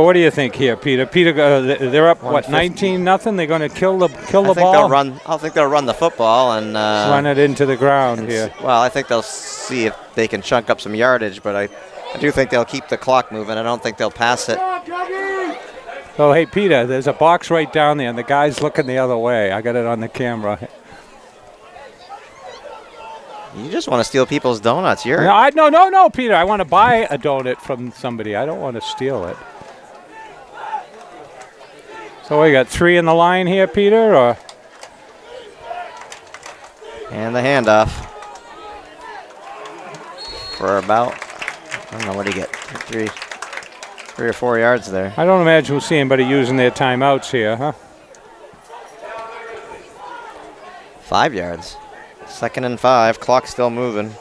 what do you think here, Peter? Peter, they're up 19-0. They're going to kill the ball. I think they'll run the football and run it into the ground here. Well, I think they'll see if they can chunk up some yardage, but I do think they'll keep the clock moving. I don't think they'll pass it. Oh, hey, Peter, there's a box right down there, and the guy's looking the other way. I got it on the camera. You just want to steal people's donuts. No, Peter. I want to buy a donut from somebody. I don't want to steal it. So we got 3 in the line here, Peter, or? And the handoff for about, I don't know, what do you get? 3 or 4 yards there. I don't imagine we'll see anybody using their timeouts here, huh? 5 yards. 2nd and 5. Clock still moving.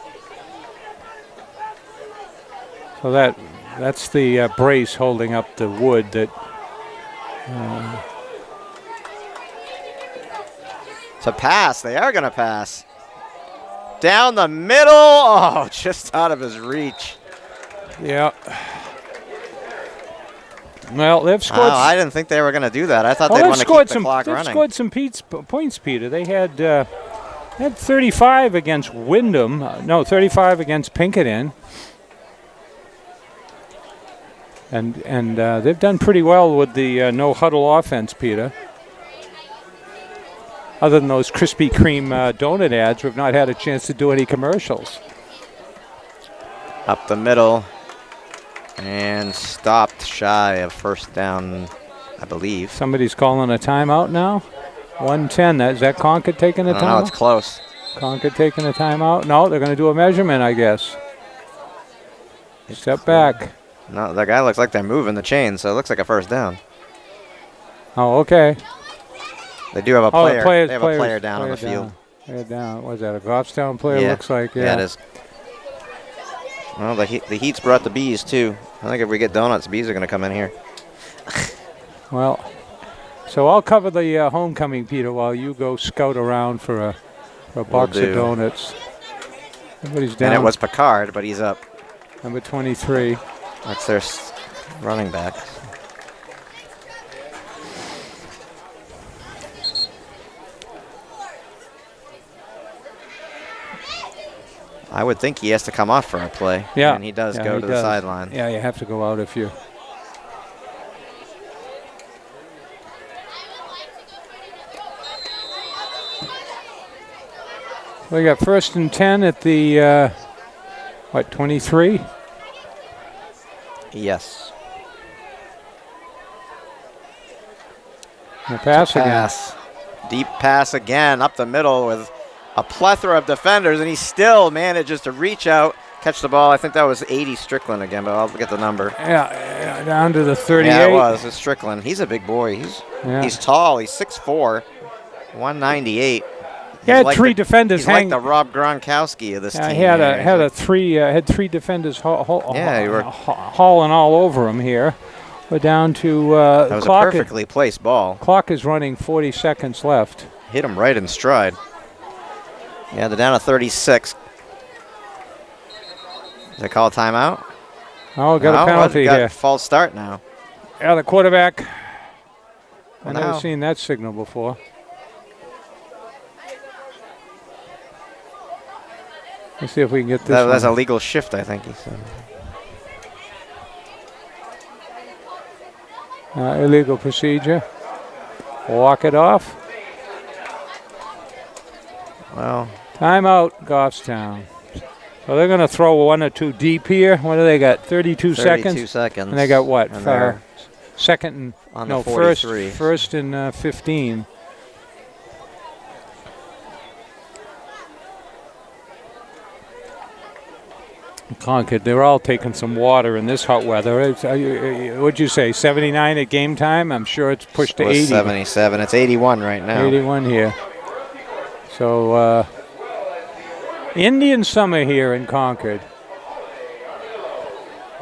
So that's the brace holding up the wood that. To pass. They are going to pass. Down the middle. Oh, just out of his reach. Yeah. Well, they've scored. Oh, I didn't think they were going to do that. I thought they'd want to keep the clock running. They've scored some points, Peter. They had 35 against Wyndham. 35 against Pinkerton. And they've done pretty well with the no-huddle offense, Peter. Other than those Krispy Kreme donut ads, we've not had a chance to do any commercials. Up the middle. And stopped shy of 1st down, I believe. Somebody's calling a timeout now. 1:10. Is that Concord taking a timeout? No, it's close. Concord taking a timeout? No, they're going to do a measurement, I guess. Step back. No, that guy looks like they're moving the chain, so it looks like a 1st down. Oh, okay. They do have a player. They have a player down on the down. field. Player down. Was that a Goffstown player? Yeah. Looks like. Yeah, it is. Well, the Heat's brought the bees, too. I think if we get donuts, bees are going to come in here. Well, so I'll cover the homecoming, Peter, while you go scout around for a box of donuts. Everybody's down. And it was Picard, but he's up. Number 23. That's their running back. I would think he has to come off for a play. Yeah. And he does go to the sideline. Yeah, you have to go out if you. We got 1st and 10 at the, 23? Yes. The pass again. Deep pass again up the middle with a plethora of defenders, and he still manages to reach out, catch the ball. I think that was 80 Strickland again, but I'll get the number. Yeah, down to the 38. Yeah, it was. It's Strickland. He's a big boy. He's tall. He's 6'4", 198. He had like 3 defenders hanging. He's like the Rob Gronkowski of this team. He had three defenders hauling all over him here. We're down to that was a perfectly placed ball. Clock is running 40 seconds left. Hit him right in stride. Yeah, they're down to 36. Does they call a timeout? Oh, got a penalty here. False start now. Yeah, the quarterback. I've never seen that signal before. Let's see if we can get this. That's a legal shift, I think he said. Illegal procedure. Walk it off. Well. Timeout, Goffstown. So they're going to throw 1 or 2 deep here. What do they got? 32 seconds? 32 seconds. And they got what? Second and on the 43. First and 15. Concord, they're all taking some water in this hot weather. What'd you say, 79 at game time? I'm sure it's pushed to 80. 77. It's 81 right now. 81 here. So, Indian summer here in Concord.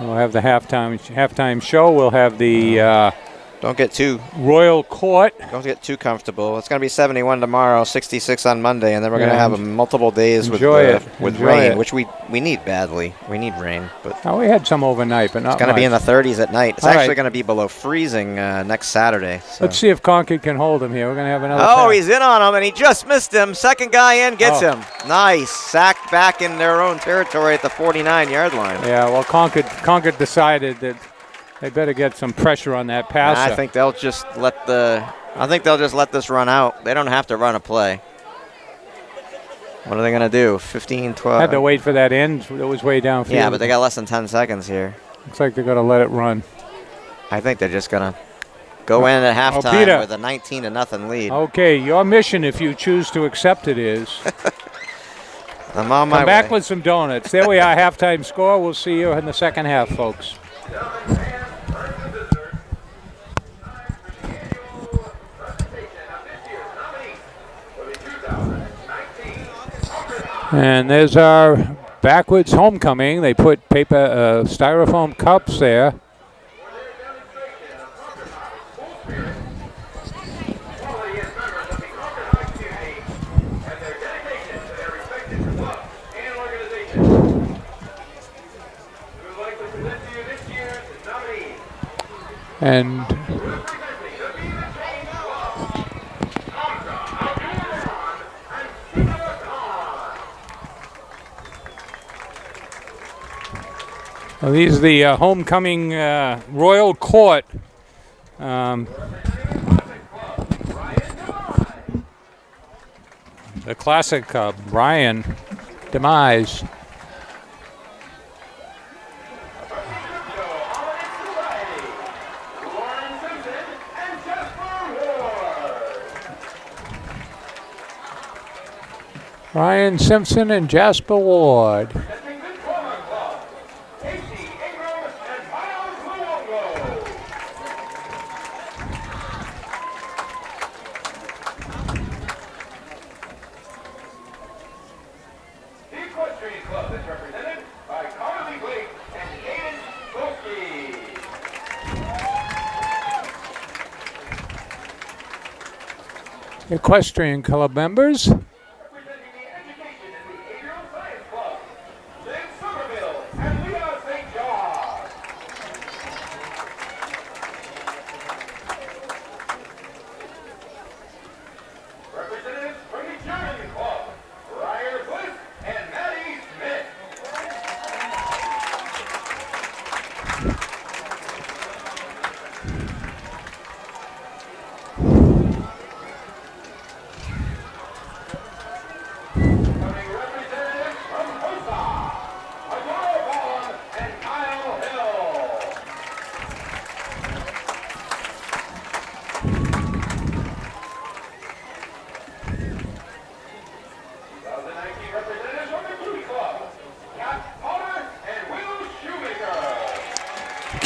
We'll have the halftime show. We'll have the don't get too Royal Court. Don't get too comfortable. It's going to be 71 tomorrow, 66 on Monday, and then we're going to have multiple days with rain, which we need badly. We need rain, but we had some overnight, but not it's going to be in the 30s at night. It's All actually right. going to be below freezing next Saturday. So. Let's see if Concord can hold him here. We're going to have another. Oh, he's in on him, and he just missed him. Second guy in gets him. Nice. Sacked back in their own territory at the 49-yard line. Yeah, well, Concord decided that they better get some pressure on that passer. I think they'll just let this run out. They don't have to run a play. What are they going to do? 15, 12. Had to wait for that end. It was way downfield. Yeah, but they got less than 10 seconds here. Looks like they're going to let it run. I think they're just going to go in at halftime with a 19-0 lead. Okay, your mission, if you choose to accept it, is I'm on my way. Come back with some donuts. There we are, halftime score. We'll see you in the second half, folks. And there's our backwards homecoming. They put styrofoam cups there. And well, these are the homecoming Royal Court. The classic Brian demise. Ryan Simpson and Jasper Ward. Equestrian Club members.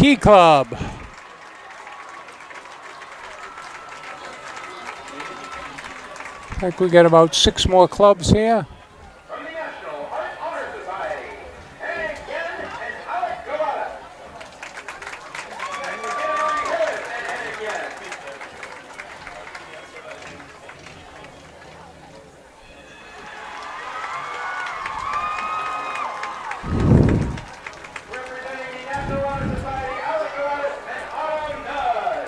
Key Club. I think we got about 6 more clubs here. From the National Art Honor Society, and again, and Alex Gavada. And again. Representing the National Honor Society, Alex Gavada and Autumn Nudd.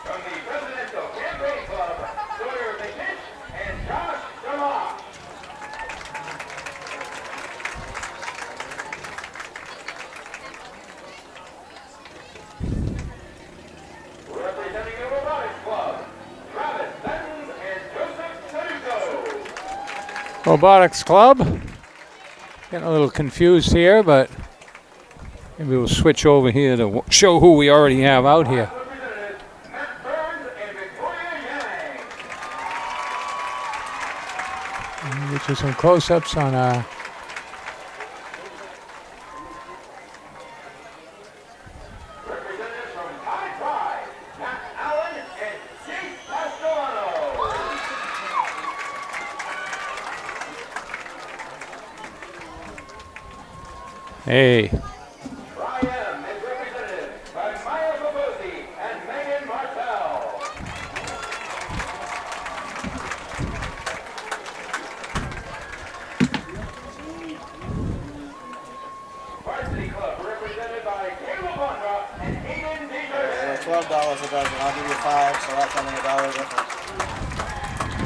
From the Presidential Campaign Club, Sawyer McNish and Josh Demott. Representing the Robotics Club, Travis Bettens and Joseph Saduco. Robotics Club. Getting a little confused here, but maybe we'll switch over here to show who we already have out here. Representatives Matt Burns and Victoria Yang. Get you some close-ups on Representatives from Tide Pride, Matt Allen and Jake Castellano. Hey. Tri-M is represented by Maya Bobosi and Megan Martell. Varsity Club represented by Caleb Bondra and Aiden Deezer. $12 a dozen. I'll give you 5, so that's only $1 difference.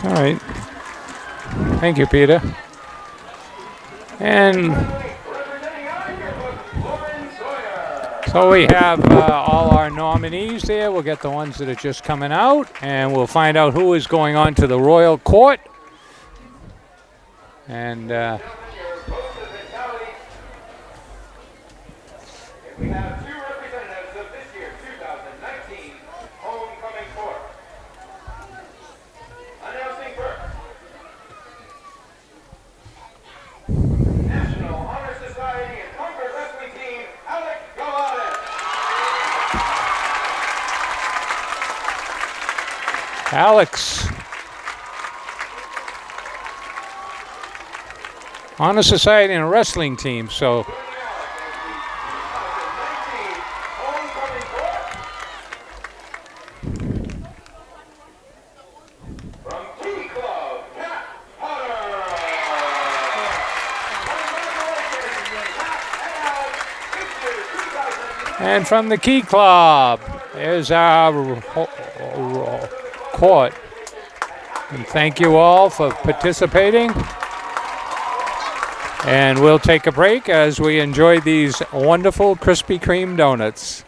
All right. Thank you, Peter. And Representing our yearbook, Lauren Sawyer. so we have all our nominees there. We'll get the ones that are just coming out, and we'll find out who is going on to the Royal Court. And Your post of mentality. And we have 2 representatives of this year's 2019 Homecoming Court. Announcing first. National Honor Society and Concord Wrestling Team, Alex Gavada. Alex. Honor Society and a wrestling team, so 2019 Homecoming Court. From Key Club, Kat Potter. Congratulations, Kat and Alex, this year's 2019 and from the Key Club, there's our court. And thank you all for participating. And we'll take a break as we enjoy these wonderful Krispy Kreme donuts.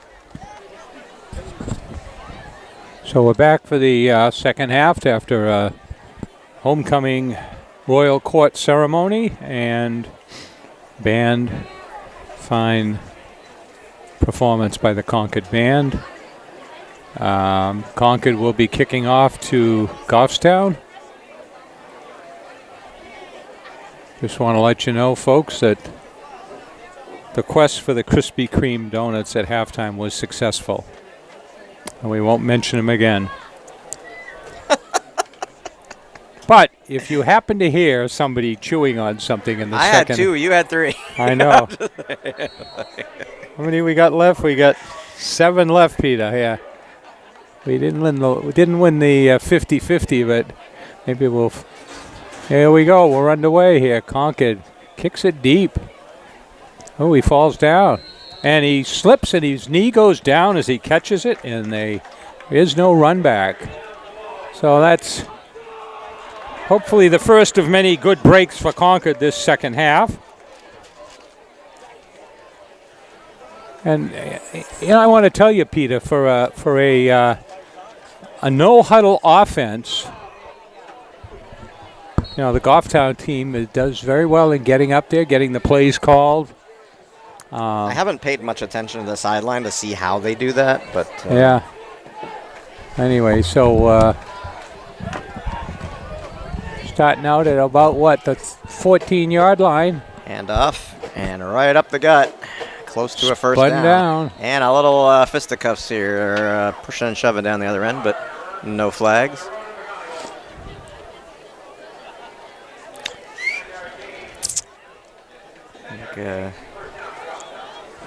So we're back for the second half after a homecoming Royal Court ceremony and band. Fine performance by the Concord band. Concord will be kicking off to Goffstown. Just want to let you know, folks, that the quest for the Krispy Kreme donuts at halftime was successful. And we won't mention them again. But if you happen to hear somebody chewing on something in the I second... had 2, you had 3. I know. How many we got left? We got 7 left, Peter. Yeah. We didn't win the 50-50, but maybe we'll... Here we go. We're underway here. Concord kicks it deep. Oh, he falls down. And he slips and his knee goes down as he catches it, and there is no run back. So that's hopefully the first of many good breaks for Concord this second half. And I want to tell you, Peter, for a no-huddle offense, the Goffstown team does very well in getting up there, getting the plays called. I haven't paid much attention to the sideline to see how they do that, but... Yeah. Anyway, so Starting out at about, what, the 14-yard line. Hand off and right up the gut. Close to a first Spun down. And a little fisticuffs here, pushing and shoving down the other end, but no flags.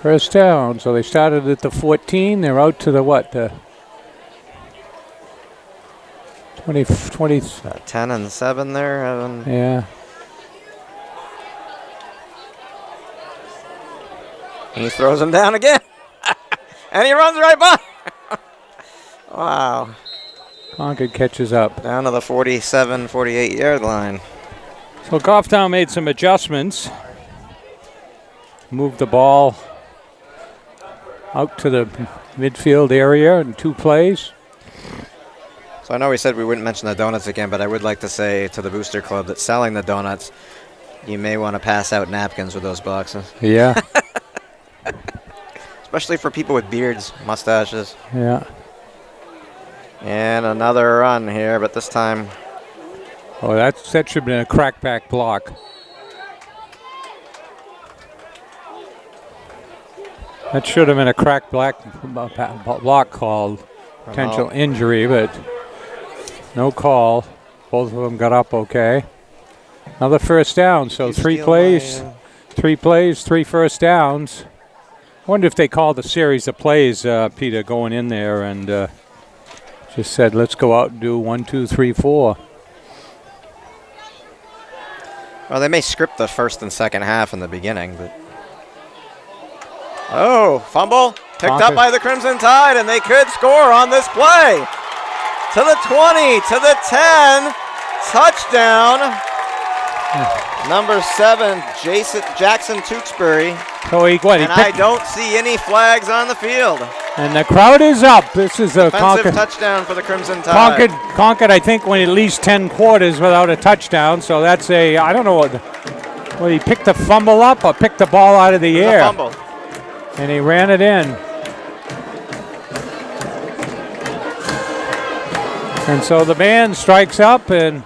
First down. So they started at the 14. They're out to the what? The 20. 10 and 7 there. Yeah. He throws him down again. And he runs right by. Wow. Concord catches up. Down to the 47, 48-yard line. So Goffstown made some adjustments. Moved the ball out to the midfield area in 2 plays. So I know we said we wouldn't mention the donuts again, but I would like to say to the Booster Club that selling the donuts, you may want to pass out napkins with those boxes. Yeah. Especially for people with beards, mustaches. Yeah. And another run here, but this time. Oh, that should have been a crackback block. That should have been a crack block called. Potential injury, but no call. Both of them got up okay. Another first down, so 3 plays. 3 plays, 3 first downs. I wonder if they called a series of plays, Peter, going in there and just said, let's go out and do 1, 2, 3, 4. Well, they may script the first and second half in the beginning, but. Oh, fumble. Picked up by the Crimson Tide, and they could score on this play. To the 20, to the 10. Touchdown. Number 7, Jackson Tewksbury. So I don't see any flags on the field. And the crowd is up. This is a Defensive touchdown for the Crimson Tide. Concord, I think, went at least 10 quarters without a touchdown. So that's I don't know what he picked the fumble up or picked the ball out of the air. A fumble. And he ran it in. And so the band strikes up and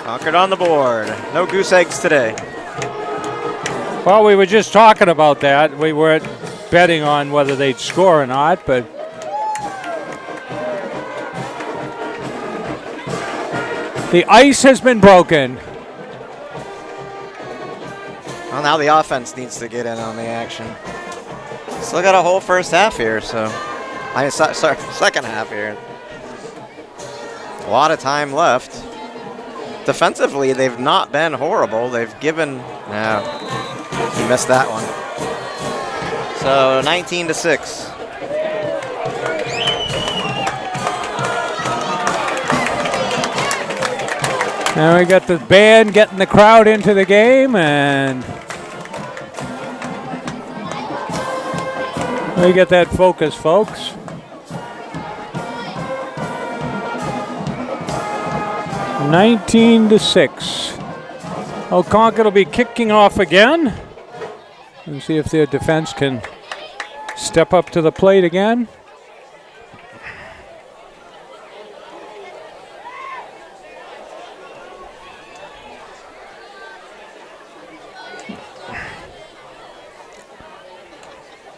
Concord on the board. No goose eggs today. Well, we were just talking about that. We weren't betting on whether they'd score or not, but the ice has been broken. Well, now the offense needs to get in on the action. Still got a whole first half here, so. Sorry, second half here. A lot of time left. Defensively, they've not been horrible. They've given. No, he missed that one. So 19-6. Now we got the band getting the crowd into the game, and we get that focus, folks. (19-6). Oh, Concord will be kicking off again. And see if their defense can step up to the plate again.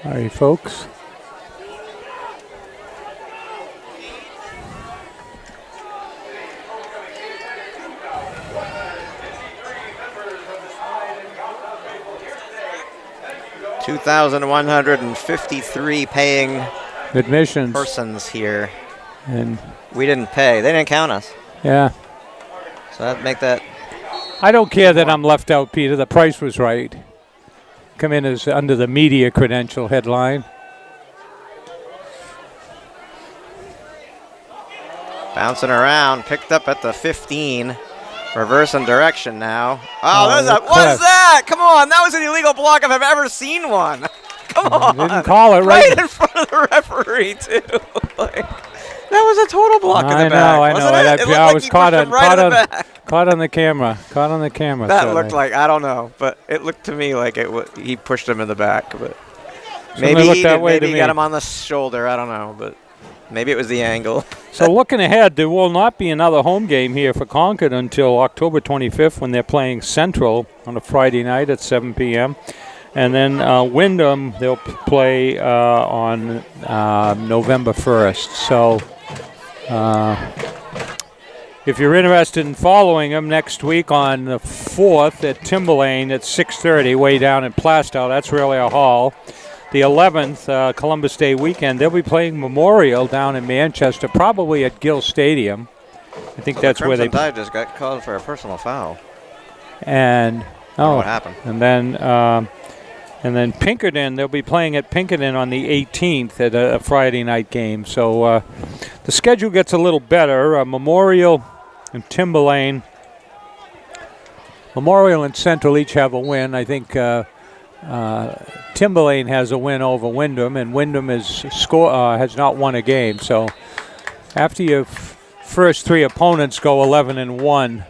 All right, folks. $2,153 paying admissions persons here, and we didn't pay. They didn't count us. Yeah. So that make that. I don't care that I'm left out, Peter. The price was right. Come in as under the media credential headline. Bouncing around, picked up at the 15. Reversing direction now. Oh, what is that? Come on, that was an illegal block if I've ever seen one. Come on. Didn't call it right in front of the referee, too. That was a total block in the back. I know. I was caught on the camera. Caught on the camera. That looked like, I don't know, but it looked to me like he pushed him in the back. But maybe he got him on the shoulder. I don't know, but maybe it was the angle. So looking ahead, there will not be another home game here for Concord until October 25th when they're playing Central on a Friday night at 7 p.m. And then Wyndham, they'll play on November 1st. So if you're interested in following them next week on the 4th at Timberlane at 6:30, way down in Plastow, that's really a haul. The 11th, Columbus Day weekend, they'll be playing Memorial down in Manchester, probably at Gill Stadium. I think that's where they. Tide just got called for a personal foul. And what happened? And then Pinkerton, they'll be playing at Pinkerton on the 18th at a Friday night game. So the schedule gets a little better. Memorial and Timberlane. Memorial and Central each have a win. I think. Timberlane has a win over Wyndham, and Wyndham has not won a game. So after your first three opponents go 11-1,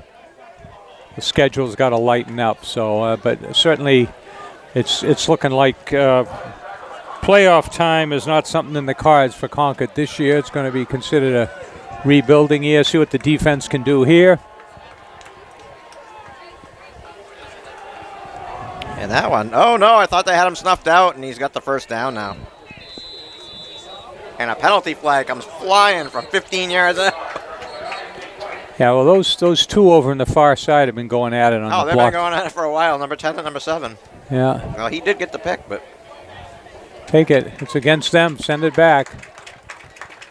the schedule's got to lighten up. So, but certainly, it's looking like playoff time is not something in the cards for Concord this year. It's going to be considered a rebuilding year. See what the defense can do here. And that one, oh no, I thought they had him snuffed out, and he's got the first down now. And a penalty flag comes flying from 15 yards out. Yeah, well, those two over on the far side have been going at it on the block. Oh, they've been going at it for a while, number 10 and number 7. Yeah. Well, he did get the pick, but. Take it. It's against them. Send it back.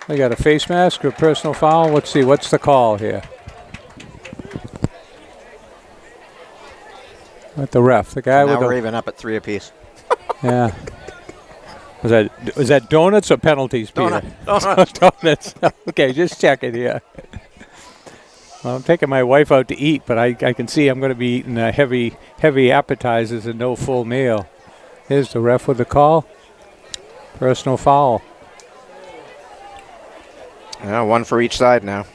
They got a face mask or a personal foul. Let's see. What's the call here? At the ref, the guy so now with we're even up at 3 apiece. Yeah. Was that donuts or penalties, Peter? Donuts. Donuts. Okay, just check it here. Well, I'm taking my wife out to eat, but I can see I'm going to be eating heavy appetizers and no full meal. Here's the ref with the call. Personal foul. Yeah, one for each side now.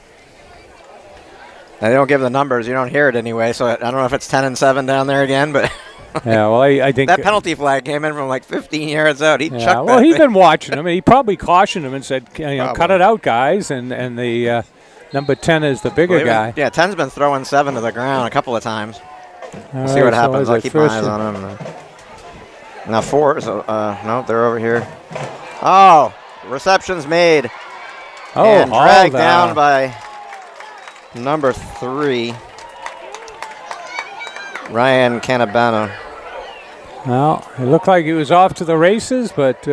Now, they don't give the numbers. You don't hear it anyway, so I don't know if it's 10-7 down there again, but yeah, well, I think that penalty flag came in from like 15 yards out. He chucked well, that he's thing. been watching them, and he probably cautioned them and said, cut it out, guys, and the number 10 is the bigger guy. Yeah, 10's been throwing 7 to the ground a couple of times. We'll see what happens. I'll keep my eyes on him. Now 4, so, no, they're over here. Oh, reception's made. Oh, and dragged down by number 3, Ryan Canabano. Well, it looked like he was off to the races, but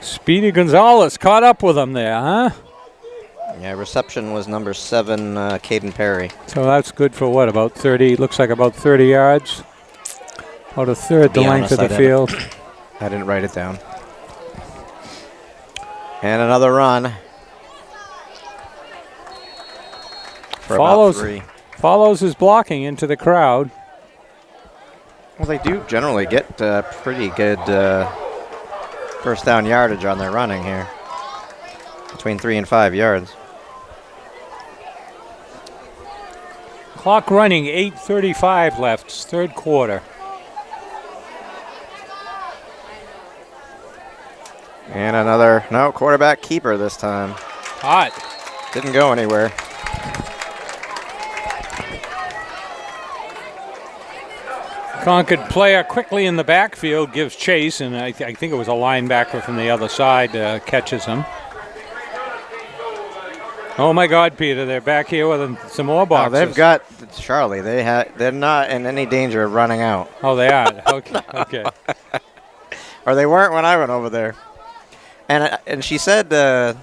Speedy Gonzalez caught up with him there, huh? Yeah, reception was number 7, Caden Perry. So that's good for what, about 30, looks like about 30 yards? About a third the length of the field. I didn't write it down. And another run. For about 3. Follows his blocking into the crowd. Well, they do generally get pretty good first down yardage on their running here. Between 3 and 5 yards. Clock running, 8:35 left, third quarter. And another, no, quarterback keeper this time. Hot. Didn't go anywhere. Concord player quickly in the backfield gives chase, and I think it was a linebacker from the other side catches him. Oh my God, Peter! They're back here with some more boxes. Oh, they've got Charlie. They're not in any danger of running out. Oh, they are. Okay. Okay. Or they weren't when I went over there. And she said that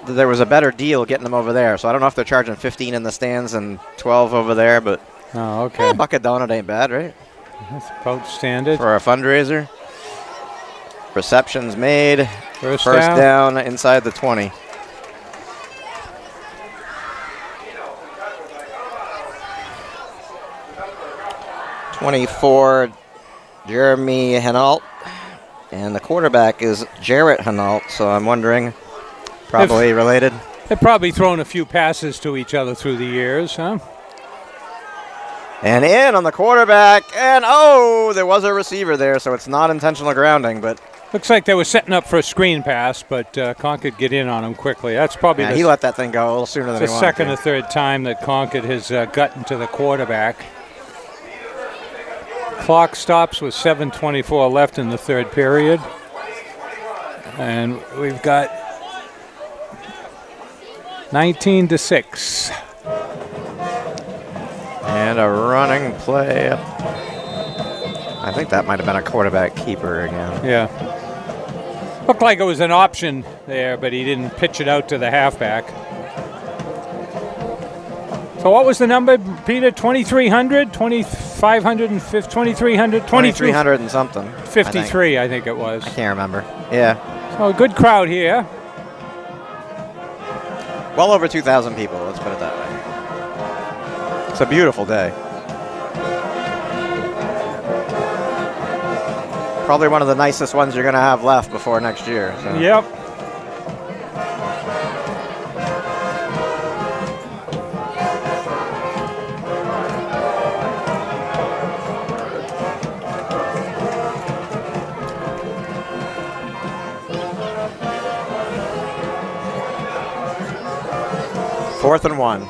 there was a better deal getting them over there. So I don't know if they're charging 15 in the stands and 12 over there, but oh, okay. A bucket donut ain't bad, right? That's about standard for a fundraiser. Receptions made. First down inside the 20. (24) Jeremy Hinault. And the quarterback is Jarrett Hinault, so I'm wondering, probably related. They've probably thrown a few passes to each other through the years, huh? And in on the quarterback, and oh, there was a receiver there, so it's not intentional grounding, but Looks like they were setting up for a screen pass, but Concord get in on him quickly. That's probably he let that thing go a little sooner than he the wanted second to. or third time that Concord has gotten to the quarterback. Clock stops with 7:24 left in the third period. And we've got 19-6. And a running play. I think that might have been a quarterback keeper again. Yeah. Looked like it was an option there, but he didn't pitch it out to the halfback. So what was the number, Peter? 2,300, 2,500, 2,300, 2,300 and something. 53, I think it was. I can't remember. Yeah. So a good crowd here. Well over 2,000 people, let's put it that way. It's a beautiful day. Probably one of the nicest ones you're going to have left before next year. So. Yep. Fourth and 1.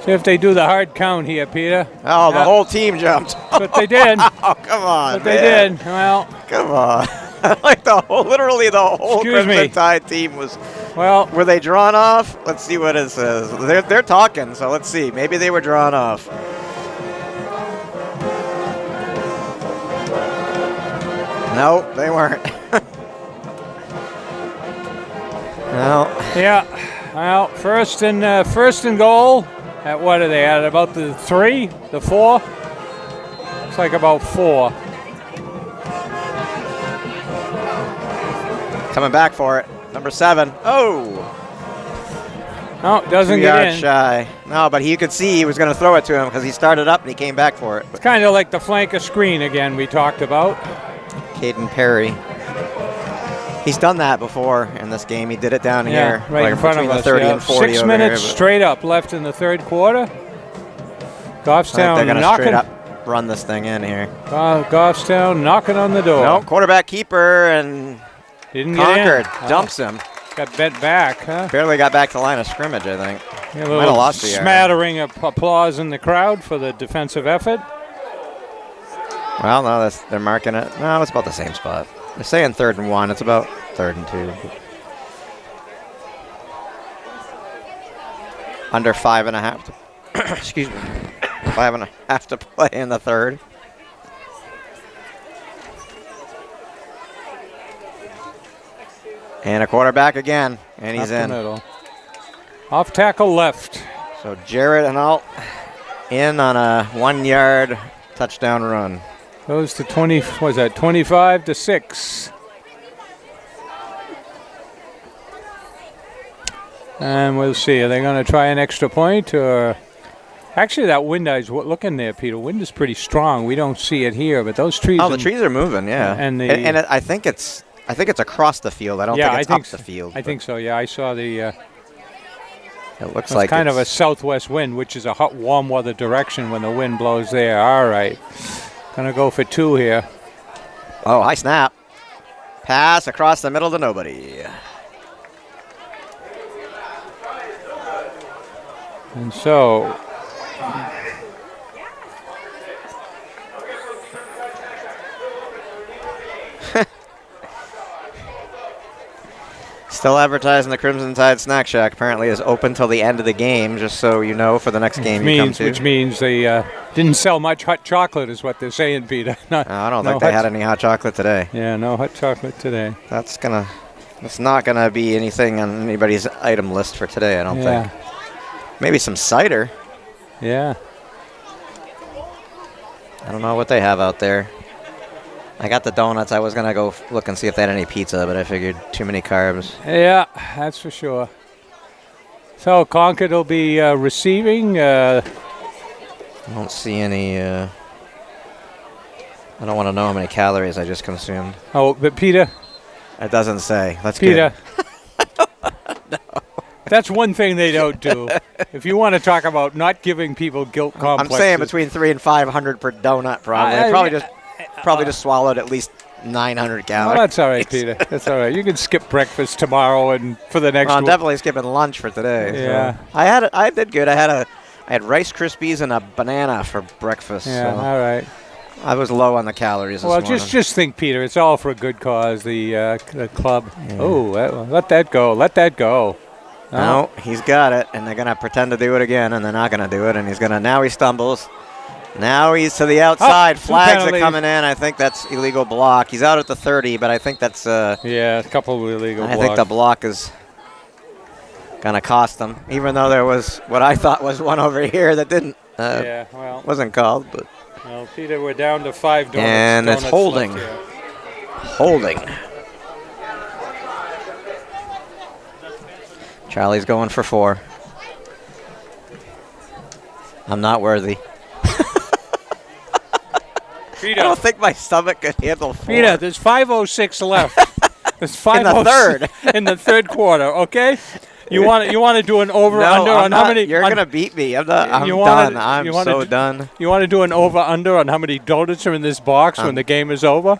See if they do the hard count here, Peter. Oh, the whole team jumped. That's what they did. Oh, come on, What they did. Well, come on. Like literally the whole Crimson Tide team was. well, Were they drawn off? Let's see what it says. They're talking, so let's see. Maybe they were drawn off. No, they weren't. No. yeah. Well, first and goal. At what are they at? About the 3, the 4? It's like about 4. Coming back for it. Number 7. Oh. No, it doesn't 2 get yards in. shy. No, but he could see he was going to throw it to him because he started up and he came back for it. It's kind of like the flanker screen again we talked about. Caden Perry. He's done that before in this game. He did it down here, right like in front between of the us. 30 Yeah. and 40 6 over minutes here, but straight up left in the third quarter. I think Goffstown they're going to straight knocking. up run this thing in here. Goffstown knocking on the door. No, quarterback keeper and Didn't Concord get in. dumps him. Got bent back, huh? Barely got back to the line of scrimmage, I think. A Might little have lost the yard. smattering of applause in the crowd for the defensive effort. Well, no, they're marking it. No, it's about the same spot. They're saying 3rd and 1. It's about 3rd and 2. Under 5.5. Excuse me. 5.5 to play in the third. And a quarterback again, and he's Up the in. middle. Off tackle left. So Jarrett and Alt in on a 1-yard touchdown run. Goes to 20. Was that 25-6? And we'll see. Are they going to try an extra point or? Actually, that wind is looking there, Peter. Wind is pretty strong. We don't see it here, but those trees. Oh, the trees are moving, yeah. And I think it's across the field. I don't think it's up the field. I think so. Yeah, I saw the. It looks it's like kind of a southwest wind, which is a hot, warm weather direction when the wind blows there. All right, gonna go for 2 here. Oh, high snap. Pass across the middle to nobody. And so. Still advertising the Crimson Tide Snack Shack apparently is open till the end of the game, just so you know for the next game you come to. Which means they didn't sell much hot chocolate is what they're saying, Peter. I don't think they had any hot chocolate today. Yeah, no hot chocolate today. That's not gonna be anything on anybody's item list for today, I don't think. Maybe some cider. Yeah. I don't know what they have out there. I got the donuts. I was going to go look and see if they had any pizza, but I figured too many carbs. Yeah, that's for sure. So Concord will be receiving. I don't see any. I don't want to know how many calories I just consumed. Oh, but Peter. It doesn't say. That's Peter. good. No. That's one thing they don't do. If you want to talk about not giving people guilt complexes. I'm saying between 300 and 500 per donut, probably. probably just swallowed at least 900 Well, calories. that's all right, Peter. That's all right. You can skip breakfast tomorrow and for the next Well, I'm week. definitely skipping lunch for today. Yeah. So. I did good. I had Rice Krispies and a banana for breakfast. Yeah, So all right. I was low on the calories this Well, morning. just think, Peter. It's all for a good cause. The club. Yeah. Oh, let that go. Let that go. No, he's got it, and they're gonna pretend to do it again, and they're not gonna do it, and he's gonna. Now he stumbles. Now he's to the outside. Flags are coming in. I think that's illegal block. He's out at the 30, but I think that's. Yeah, a couple of illegal blocks. I think the block is gonna cost them, even though there was what I thought was one over here that didn't. Wasn't called, but. Well, Peter, we're down to 5 donuts. And it's holding. Holding. Charlie's going for 4. I'm not worthy. Peter, I don't think my stomach could handle 4. Peter, there's 5:06 left. There's 5 in the third. In the third quarter, okay? You want to do an over-under on how many? You're going to beat me. I'm done. I'm so done. You want to do an over-under on how many donuts are in this box when the game is over?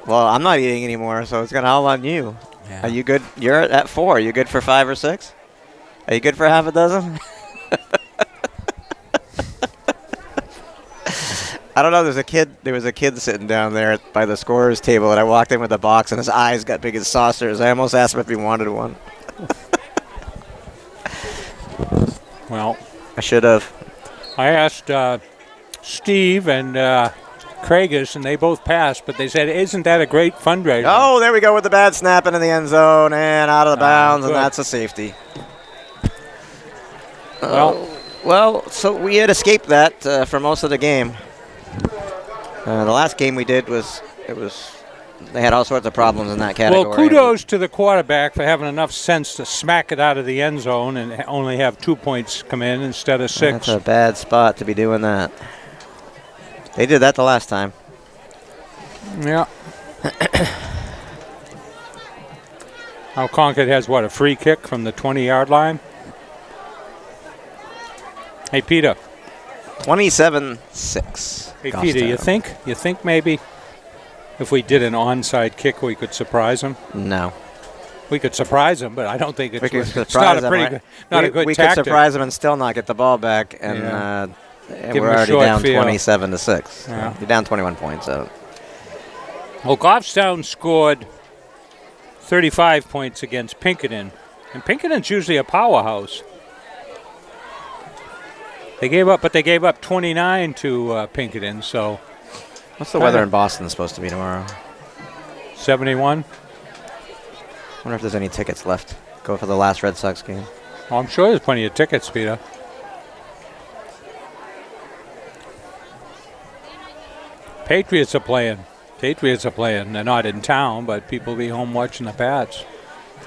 Well, I'm not eating anymore, so it's going to all on you. Yeah. Are you good? You're at 4. Are you good for 5 or 6? Are you good for half a dozen? I don't know. There was a kid sitting down there by the scorer's table, and I walked in with a box, and his eyes got big as saucers. I almost asked him if he wanted one. Well, I should have. I asked Steve and Craigus, and they both passed, but they said, isn't that a great fundraiser? Oh, there we go with the bad snap into the end zone and out of the bounds, and that's a safety. Well, so we had escaped that for most of the game. The last game we did they had all sorts of problems in that category. Well, kudos to the quarterback for having enough sense to smack it out of the end zone and only have 2 points come in instead of 6. That's a bad spot to be doing that. They did that the last time. Yeah. Now Concord has, a free kick from the 20-yard line? Hey, Peter. 27-6. Hey, Peter, you think maybe if we did an onside kick, we could surprise them? No. We could surprise them, but I don't think it's not a good tactic. We could surprise them and still not get the ball back, and we're already down 27-6. Yeah. You're down 21 points. So. Well, Goffstown scored 35 points against Pinkerton, and Pinkerton's usually a powerhouse. They gave up 29 to Pinkerton, so. What's the weather in Boston supposed to be tomorrow? 71. I wonder if there's any tickets left. Go for the last Red Sox game. Oh, I'm sure there's plenty of tickets, Peter. Patriots are playing. They're not in town, but people will be home watching the Pats.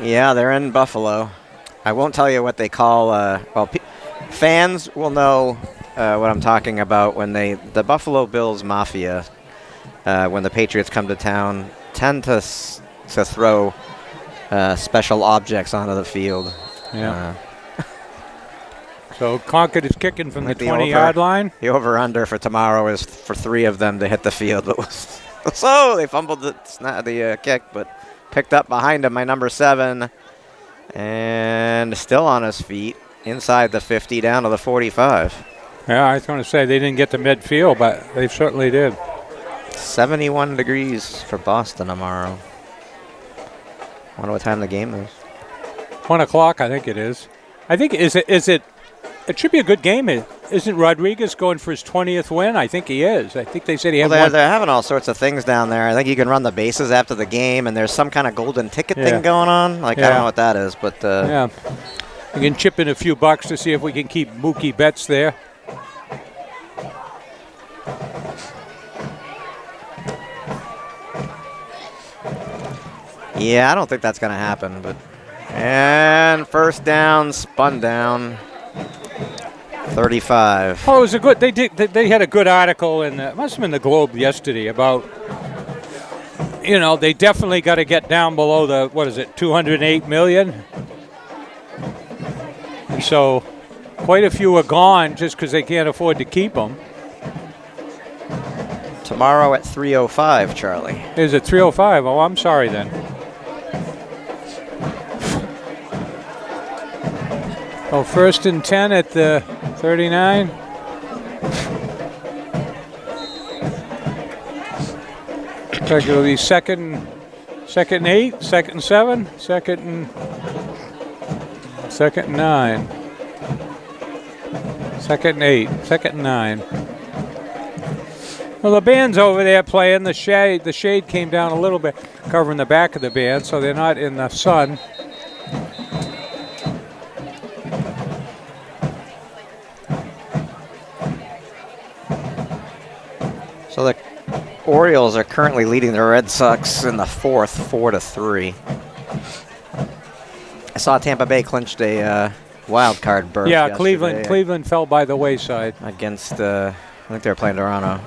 Yeah, they're in Buffalo. I won't tell you what they call. Fans will know what I'm talking about when the Buffalo Bills Mafia, when the Patriots come to town, tend to throw special objects onto the field. Yeah. So Concord is kicking from the 20-yard line. The over-under for tomorrow is for 3 of them to hit the field. So they fumbled the kick, but picked up behind him by number 7, and still on his feet. Inside the 50, down to the 45. Yeah, I was going to say they didn't get to midfield, but they certainly did. 71 degrees for Boston tomorrow. Wonder what time the game is. 1 o'clock, I think it is. I think it should be a good game. Isn't Rodriguez going for his 20th win? I think he is. I think they said he had one. They're having all sorts of things down there. I think you can run the bases after the game, and there's some kind of golden ticket thing going on. I don't know what that is, but yeah. We can chip in a few bucks to see if we can keep Mookie Betts there. Yeah, I don't think that's going to happen. And first down, spun down. 35. Oh, it was a good. They had a good article in it must have been the Globe yesterday about. They definitely got to get down below the 208 million. So, quite a few are gone just because they can't afford to keep them. Tomorrow at 3:05, Charlie. Is it 3:05? Oh, I'm sorry then. Oh, 1st and 10 at the 39. Looks like it'll be second and 8, 2nd and 7, 2nd and 9. 2nd and 8, 2nd and 9. Well, the band's over there playing. The shade came down a little bit, covering the back of the band, so they're not in the sun. So the Orioles are currently leading the Red Sox in the 4th, 4-3. I saw Tampa Bay clinched a wild card berth. Yeah, yesterday Cleveland fell by the wayside against. I think they were playing Toronto.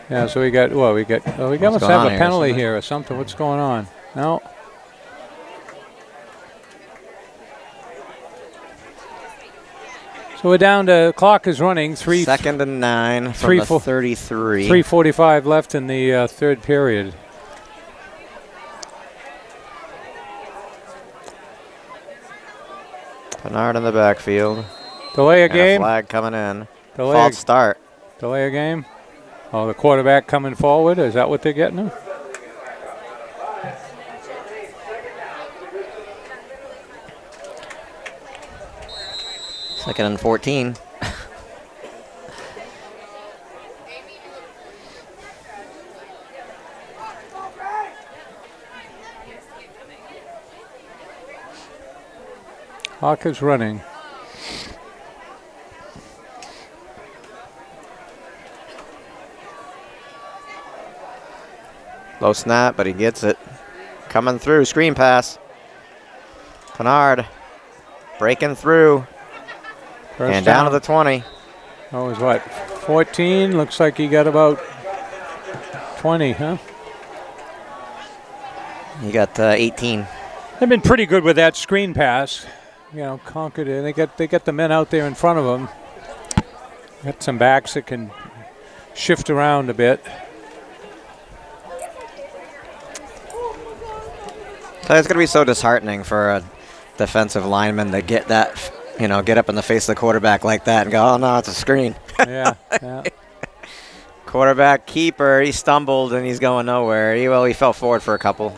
Yeah, so we got must have a penalty here or something. What's going on? No. So we're down to, clock is running. 2nd and 9 from the 33. 3:45 left in the 3rd period. Bernard in the backfield. Delay a and game. A flag coming in. False start. Delay a game. Oh, the quarterback coming forward. Is that what they're getting him? Second and 14. Clock is running. Low snap, but he gets it. Coming through, screen pass. Bernard breaking through. And down to the 20. That was what, 14? Looks like he got about 20, huh? He got 18. They've been pretty good with that screen pass. You know, Concord, and they get the men out there in front of them. Got some backs that can shift around a bit. So it's going to be so disheartening for a defensive lineman to get that, get up in the face of the quarterback like that and go, oh, no, it's a screen. Yeah. Quarterback keeper, he stumbled and he's going nowhere. He fell forward for a couple.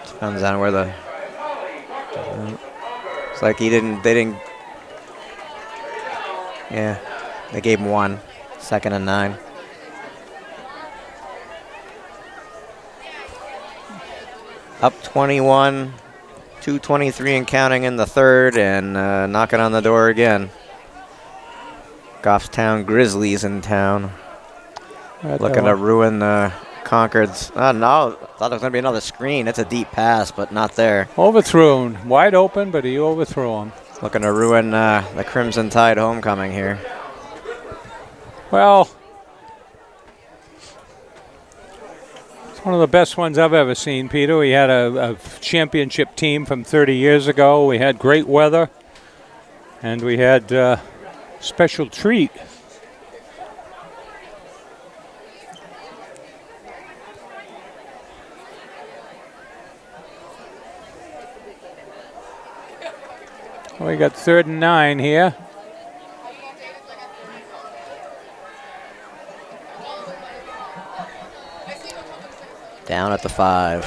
Depends on where the... It's like they didn't... Yeah, they gave him 1. 2nd and 9. Up 21, 2:23 and counting in the 3rd, and knocking on the door again. Goffstown Grizzlies in town. Looking to ruin Concord's. Oh, no, thought there was going to be another screen. It's a deep pass, but not there. Overthrown. Wide open, but he overthrew him. Looking to ruin the Crimson Tide homecoming here. Well, one of the best ones I've ever seen, Peter. We had a championship team from 30 years ago. We had great weather, and we had a special treat. We got 3rd and 9 here. Down at the 5.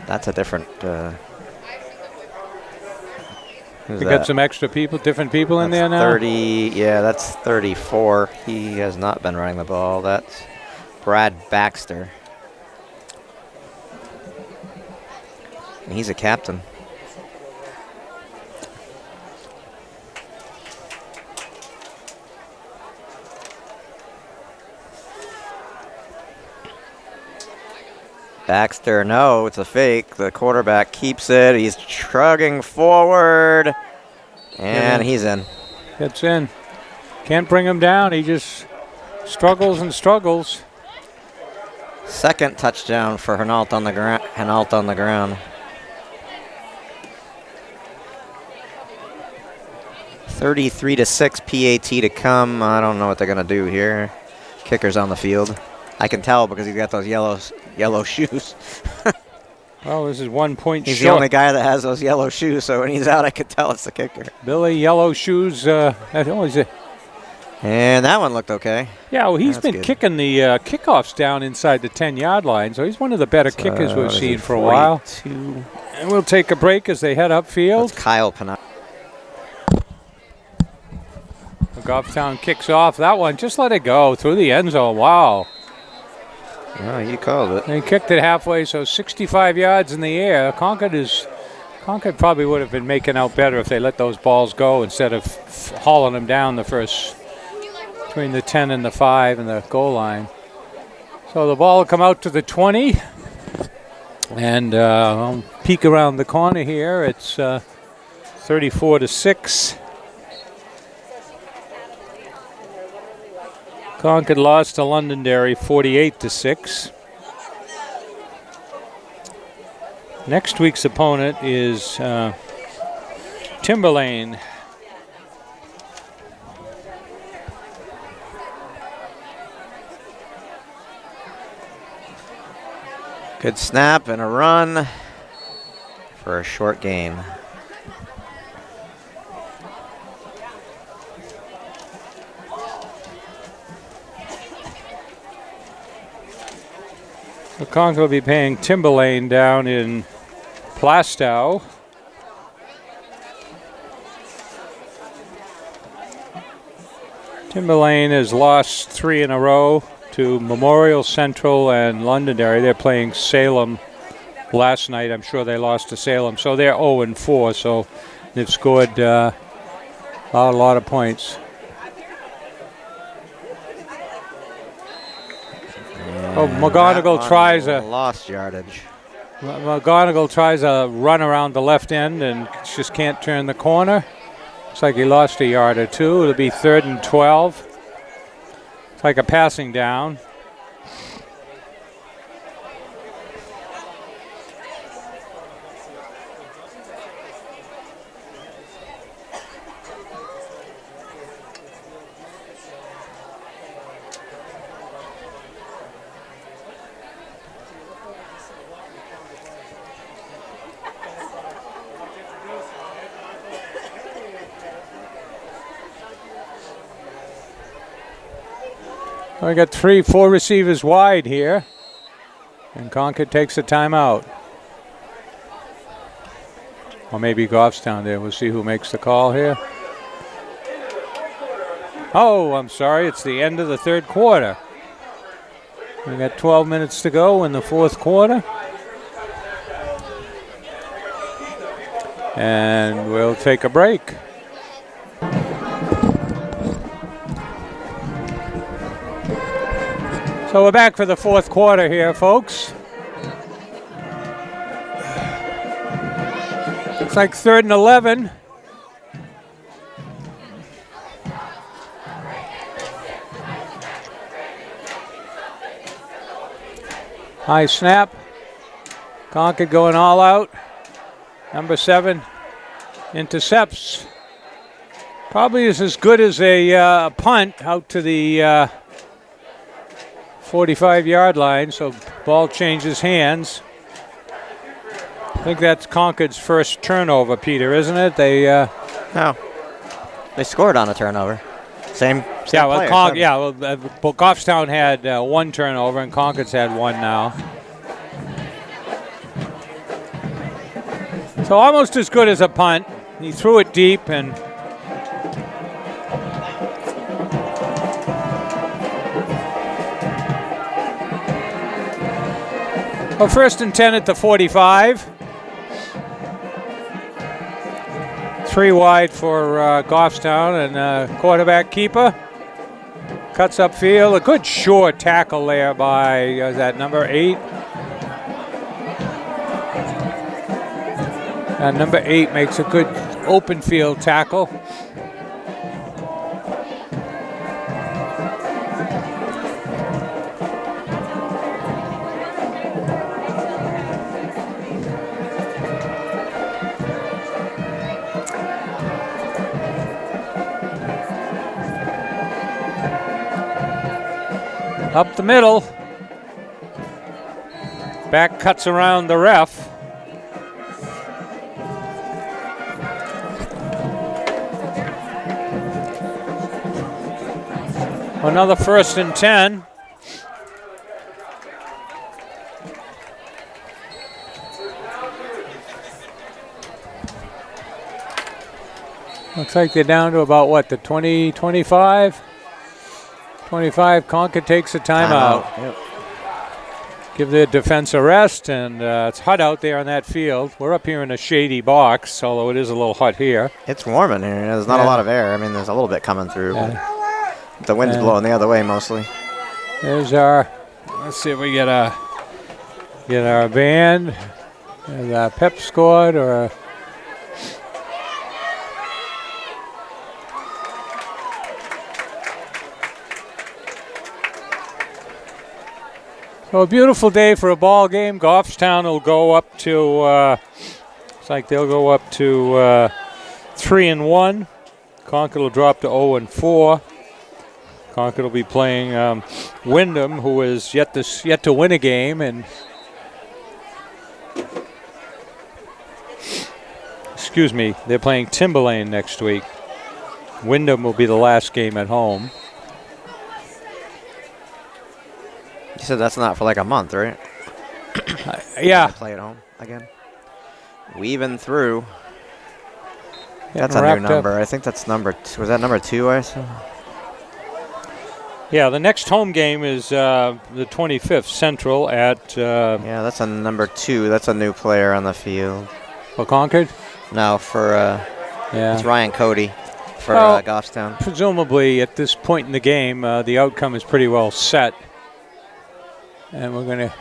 That's a different. We got some extra people, different people in there now. 30. Yeah, that's 34. He has not been running the ball. That's Brad Baxter. And he's a captain. Baxter, no, it's a fake. The quarterback keeps it. He's trudging forward. And he's in. Gets in. Can't bring him down. He just struggles and struggles. 2nd touchdown for Hinault on the ground. 33-6 PAT to come. I don't know what they're going to do here. Kicker's on the field. I can tell because he's got those yellow shoes. Well, this is 1 point He's short. the only guy that has those yellow shoes, so when he's out, I can tell it's the kicker. Billy, yellow shoes. And that one looked okay. yeah, well, he's That's been good. kicking the kickoffs down inside the 10-yard line, so he's one of the better kickers we've seen for a while. 42. And we'll take a break as they head upfield. That's Kyle Panay. Goffstown kicks off that one. Just let it go through the end zone. Wow. Oh, you called it. They kicked it halfway, so 65 yards in the air. Concord probably would have been making out better if they let those balls go instead of hauling them down the first between the 10 and the 5 and the goal line. So the ball will come out to the 20. And I'll peek around the corner here. It's 34-6. Concord lost to Londonderry 48-6. Next week's opponent is Timberlane. Good snap and a run for a short gain. So Concord will be paying Timberlane down in Plastow. Timberlane has lost 3 in a row to Memorial Central and Londonderry. They're playing Salem last night. I'm sure they lost to Salem. So they're 0-4, so they've scored a lot of points. Oh, McGonigal tries lost yardage. McGonigal tries a run around the left end and just can't turn the corner. Looks like he lost a yard or two. It'll be 3rd and 12. It's like a passing down. We got 3-4 receivers wide here, and Concord takes a timeout. Or maybe Goffstown there. We'll see who makes the call here. Oh, I'm sorry. It's the end of the 3rd quarter. We got 12 minutes to go in the 4th quarter. And we'll take a break. So we're back for the 4th quarter here, folks. Looks like 3rd and 11. High snap. Concord going all out. Number 7 intercepts. Probably is as good as a punt out to the 45-yard line, so ball changes hands. I think that's Concord's first turnover, Peter, isn't it? No. They scored on a turnover. Same yeah, well, player, Goffstown had 1 turnover, and Concord's had 1 now. So almost as good as a punt. He threw it deep, and well, 1st and 10 at the 45. 3 wide for Goffstown, and quarterback keeper cuts upfield. A good short tackle there by is that number 8. And number 8 makes a good open field tackle. Up the middle. Back cuts around the ref. Another 1st and 10. Looks like they're down to about what, the 20, 25? 25, Concord takes a timeout. Yep. Give their defense a rest, and it's hot out there on that field. We're up here in a shady box, although it is a little hot here. It's warm in here. There's not a lot of air. I mean, there's a little bit coming through. But the wind's blowing the other way mostly. There's our, let's see if we get our band. There's our pep squad or So a beautiful day for a ball game. Goffstown will go up to, it's like they'll go up to 3-1. Concord will drop to 0-4. Concord will be playing Wyndham, who is yet to win a game, and excuse me, they're playing Timberlane next week. Wyndham will be the last game at home. You said that's not for like a month, right? Yeah. Play at home again. Weaving through. That's Getting a new wrapped number. up. I think that's number. Was that number 2? I saw. Yeah, the next home game is the 25th Central at. Yeah, that's a number 2. That's a new player on the field. For Concord. No, for Yeah. it's Ryan Cody for Well, Goffstown. Presumably, at this point in the game, the outcome is pretty well set, and we're going to,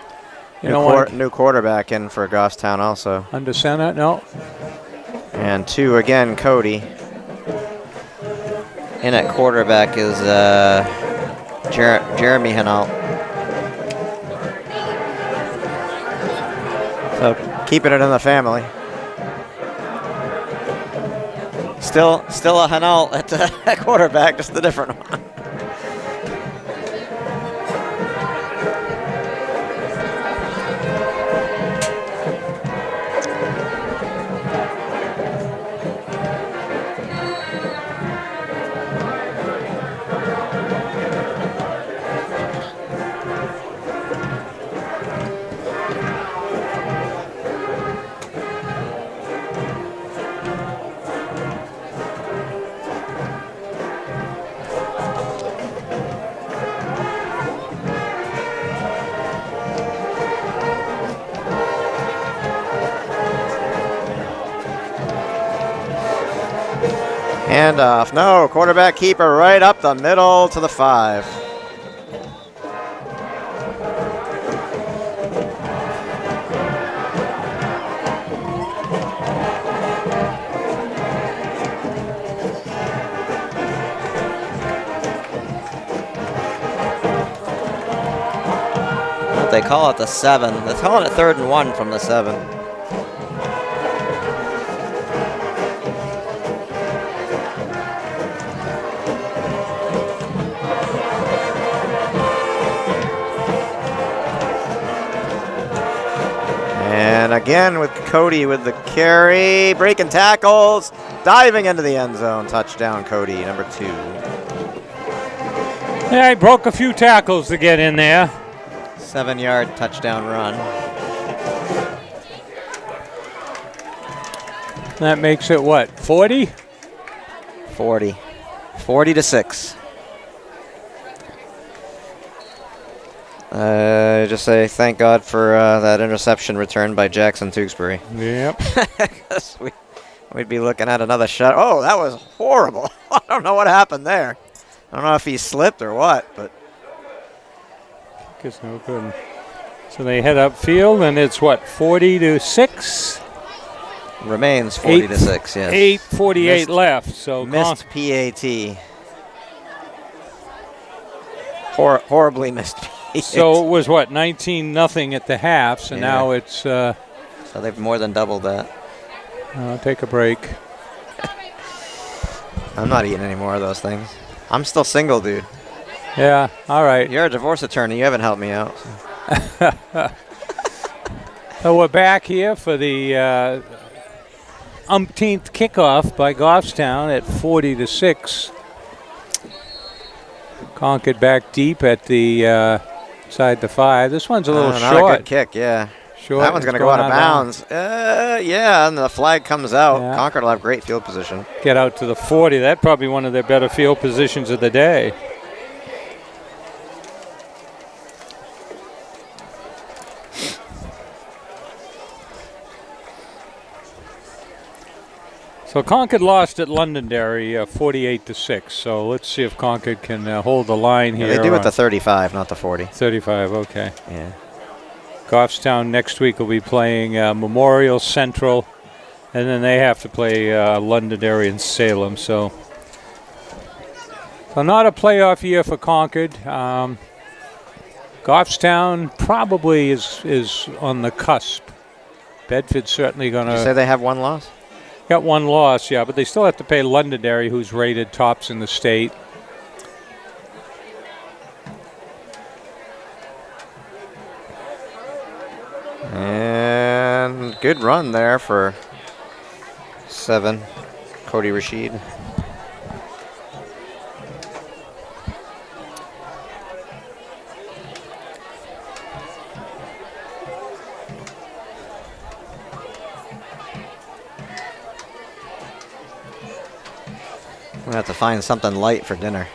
New quarterback in for Goffstown also. under center. No. And 2 again, Cody. In at quarterback is Jeremy Hinault. So keeping it in the family. Still a Hinault at quarterback, just a different one. Handoff. No, quarterback keeper right up the middle to the 5. They call it the 7. They're calling it 3rd and 1 from the 7. And again with Cody with the carry, breaking tackles, diving into the end zone. Touchdown, Cody, number 2. Yeah, he broke a few tackles to get in there. 7-yard touchdown run. That makes it what, 40? 40. 40-6. Just say thank God for that interception return by Jackson Tewksbury. Yep. Because we'd be looking at another shot. Oh, that was horrible. I don't know what happened there. I don't know if he slipped or what, but. It's no good. So they head upfield, and it's what, 40-6? Remains 40-6, yes. 8:48 left. So missed PAT. Horribly missed PAT. So it was what, 19-0 at the half. So now it's. So they've more than doubled that. I'll take a break. I'm not eating any more of those things. I'm still single, dude. Yeah, all right. You're a divorce attorney. You haven't helped me out. So we're back here for the umpteenth kickoff by Goffstown at 40-6. Concord back deep at the side the 5. This one's a little not short. a good kick, yeah. Short. That one's going to go out of bounds. Yeah, and the flag comes out. Yeah. Concord will have great field position. Get out to the 40. That's probably one of their better field positions of the day. So Concord lost at Londonderry 48-6. So let's see if Concord can hold the line here. Yeah, they do at the 35, not the 40. 35, okay. Yeah. Goffstown next week will be playing Memorial Central, and then they have to play Londonderry and Salem. So not a playoff year for Concord. Goffstown probably is on the cusp. Bedford's certainly going to. You say they have one loss? Got one loss, yeah, but they still have to pay Londonderry, who's rated tops in the state. And good run there for 7, Cody Rashid. I'm gonna have to find something light for dinner.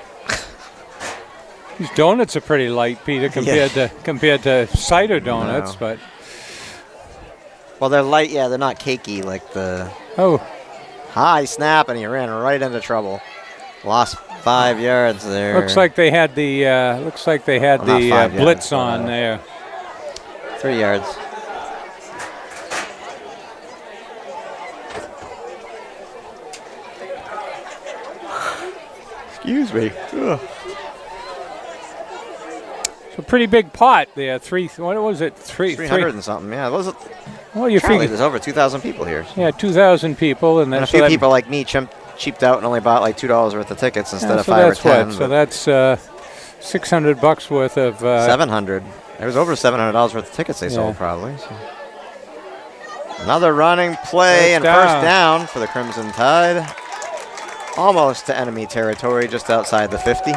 These donuts are pretty light, Peter, compared to cider donuts, No. but Well, they're light, yeah, they're not cakey like the oh, high snap, and he ran right into trouble. Lost 5 yards there. looks like they had the Well, not 5 blitz yards, on but, there. 3 yards. Excuse me. Ugh. It's a pretty big pot there. What was it? 300 and something, yeah. Those are, Well, you apparently figure, there's over 2,000 people here. yeah, 2,000 people, and then And a so few that- people like me cheaped out and only bought like $2 worth of tickets instead yeah, of so 5 or that's 10. what? So that's $600 worth of. 700. There was over $700 worth of tickets they Yeah. sold probably. So. Another running play First and down. first down for the Crimson Tide. Almost to enemy territory, just outside the 50.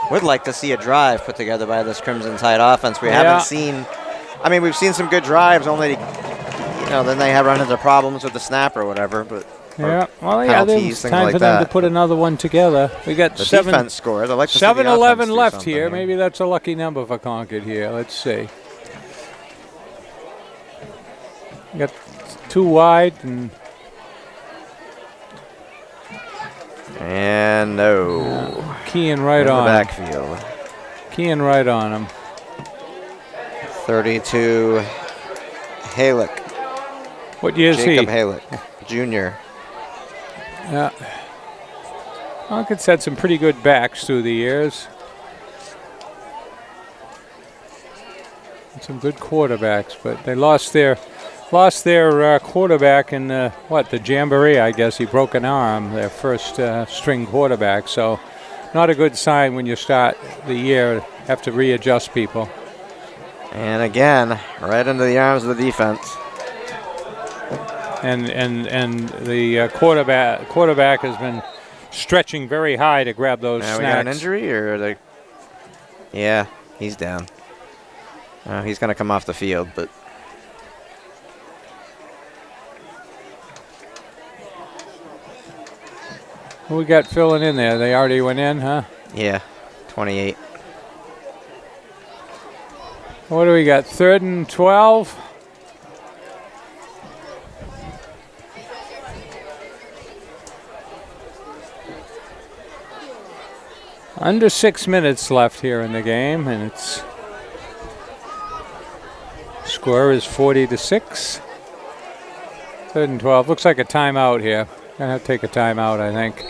Would like to see a drive put together by this Crimson Tide offense. We haven't seen. I mean, we've seen some good drives. Only, then they have run into problems with the snap or whatever. But Yeah, well, yeah, penalties, there's things time like for them that. to put another one together. We got the 7 defense scores. I'd like to see the 7-11 offense do left something here. Maybe that's a lucky number for Concord here. Let's see. We got 2 wide And no. keying right In the on. backfield. Keying right on him. 32, Halick. What year is Jacob he? Halick, Jr. Yeah. Concord's had some pretty good backs through the years. And some good quarterbacks, but they lost their quarterback in the Jamboree, I guess. He broke an arm, their first string quarterback. So not a good sign when you start the year, have to readjust people. And again, right into the arms of the defense. And the quarterback has been stretching very high to grab those Now snacks. we got an injury, or are they? Yeah, he's down. He's going to come off the field, but Who we got filling in there? They already went in, huh? yeah, 28. What do we got? 3rd and 12? Under 6 minutes left here in the game, and its score is 40-6. 3rd and 12. Looks like a timeout here. Gonna have to take a timeout, I think.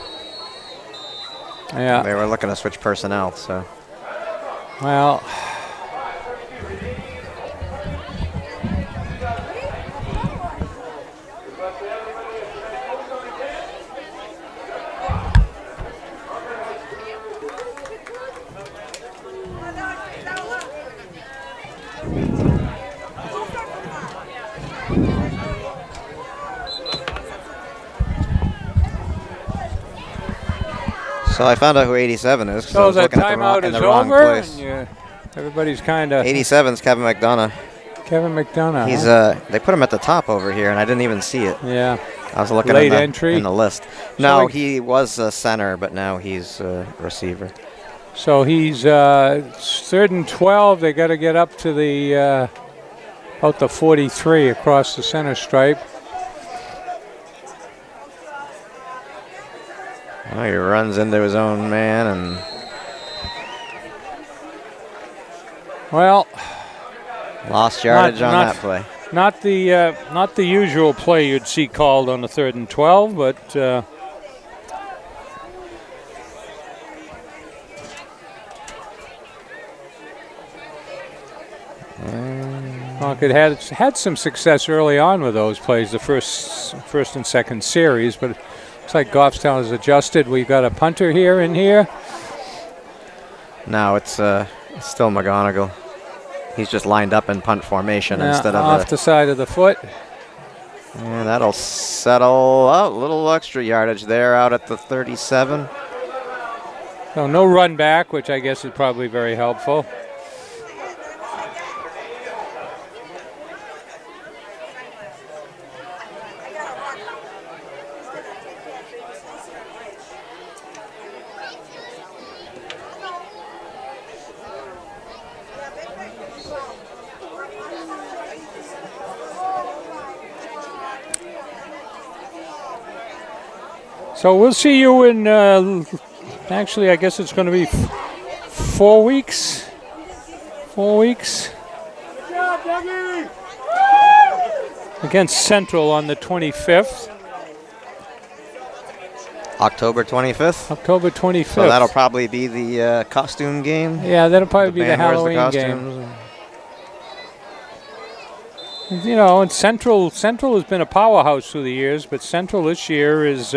Yeah. They were looking to switch personnel, so. Well. So I found out who 87 is. So I was the looking timeout in is the wrong over, place. and everybody's kind of. 87's Kevin McDonough. Kevin McDonough. He's they put him at the top over here, and I didn't even see it. Yeah. I was looking Late entry in the list. No, he was a center, but now he's a receiver. So he's 3rd and 12. They got to get up to the about the 43 across the center stripe. Oh, he runs into his own man, and well, lost yardage on that play. Not the usual play you'd see called on the 3rd and 12, but Concord had some success early on with those plays, the first and second series, but it looks like Goffstown has adjusted. We've got a punter here and here. No, it's still McGonigal. He's just lined up in punt formation instead of off the side of the foot. And that'll settle a little extra yardage there out at the 37. So no run back, which I guess is probably very helpful. So we'll see you in, actually, I guess it's going to be 4 weeks. 4 weeks. Good job, Dougie. Against Central on the 25th. October 25th? October 25th. So that'll probably be the costume game? Yeah, that'll probably be the Halloween game. You know, and Central has been a powerhouse through the years, but Central this year is...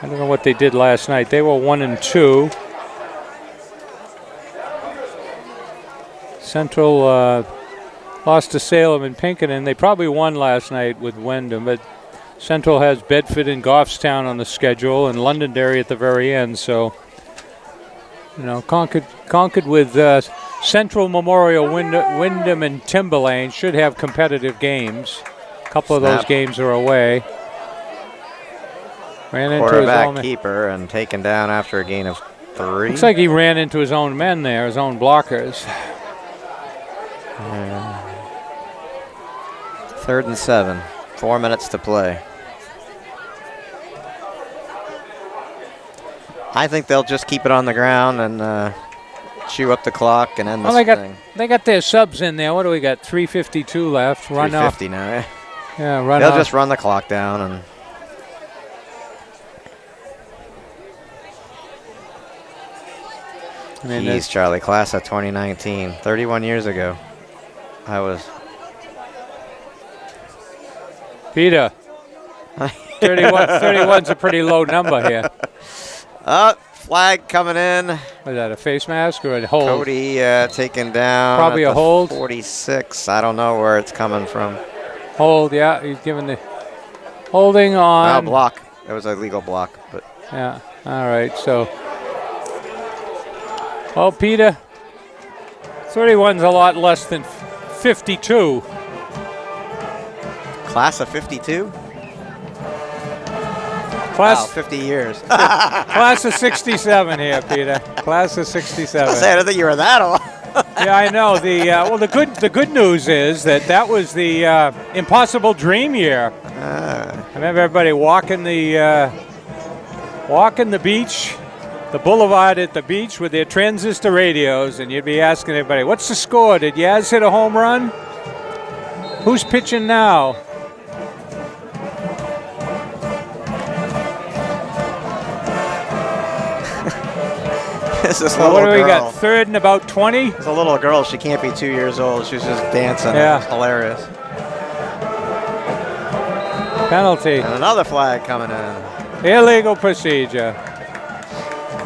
I don't know what they did last night. They were 1-2. Central lost to Salem and Pinkerton. They probably won last night with Wyndham, but Central has Bedford and Goffstown on the schedule and Londonderry at the very end. So, you know, Concord with Central, Memorial, Wyndham, and Timberlane should have competitive games. A couple of those games are away. Ran into quarterback keeper and taken down after a gain of 3. Looks like he ran into his own men there, his own blockers. 3rd and 7. 4 minutes to play. I think they'll just keep it on the ground and chew up the clock and end this thing. They got their subs in there. What do we got? 3:52 left. Run 3:50 now. Yeah, run. They'll just run the clock down and. Jeez, Charlie, class of 2019, 31 years ago. I was. Peter, 31's a pretty low number here. Flag coming in. Was that a face mask or a hold? Cody taken down. Probably a hold. 46. I don't know where it's coming from. Hold, yeah. He's giving the holding on. No, block. It was a legal block, but. Yeah. All right. So. Oh, Peter, 31's a lot less than 52. Class of 52? Class 50 years. Class of 67 here, Peter. Class of 67. I don't think you were that old. Yeah, I know. The good news is that was the impossible dream year. I remember everybody walking the beach. The boulevard at the beach with their transistor radios, and you'd be asking everybody, what's the score? Did Yaz hit a home run? Who's pitching now? This is what do we got? 3rd and about 20? It's a little girl. She can't be 2 years old. She's just dancing. Yeah. It's hilarious. Penalty. And another flag coming in. Illegal procedure.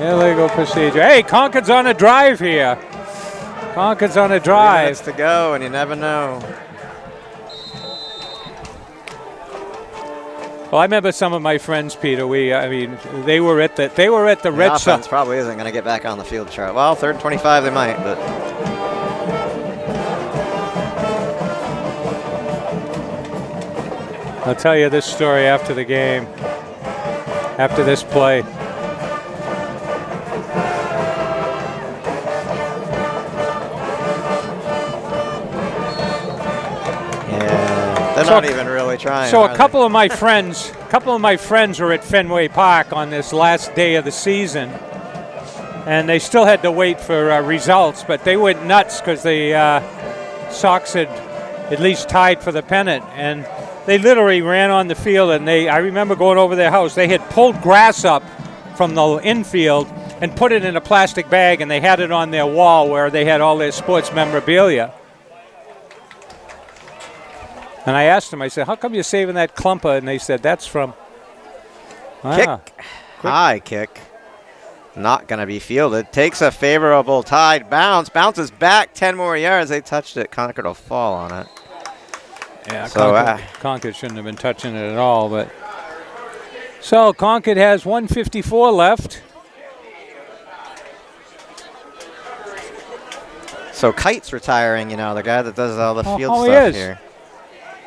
Illegal procedure. Hey, Concord's on a drive here. Concord's on a drive. 3 minutes to go, and you never know. Well, I remember some of my friends, Peter. I mean, they were at the Red Sox. Offense probably isn't going to get back on the field chart. Well, 3rd and 25 they might, but I'll tell you this story after the game, after this play. they're not even really trying. So a couple of my friends were at Fenway Park on this last day of the season, and they still had to wait for results, but they went nuts because the Sox had at least tied for the pennant, and they literally ran on the field, and I remember going over their house. They had pulled grass up from the infield and put it in a plastic bag, and they had it on their wall where they had all their sports memorabilia. And I asked them, I said, how come you're saving that clumper? And they said, that's from... Kick. High kick. Not going to be fielded. Takes a favorable tide bounce. Bounces back 10 more yards. They touched it. Concord will fall on it. Yeah, so, Concord shouldn't have been touching it at all. But so Concord has 1:54 left. So Kite's retiring, the guy that does all the field stuff he is. here.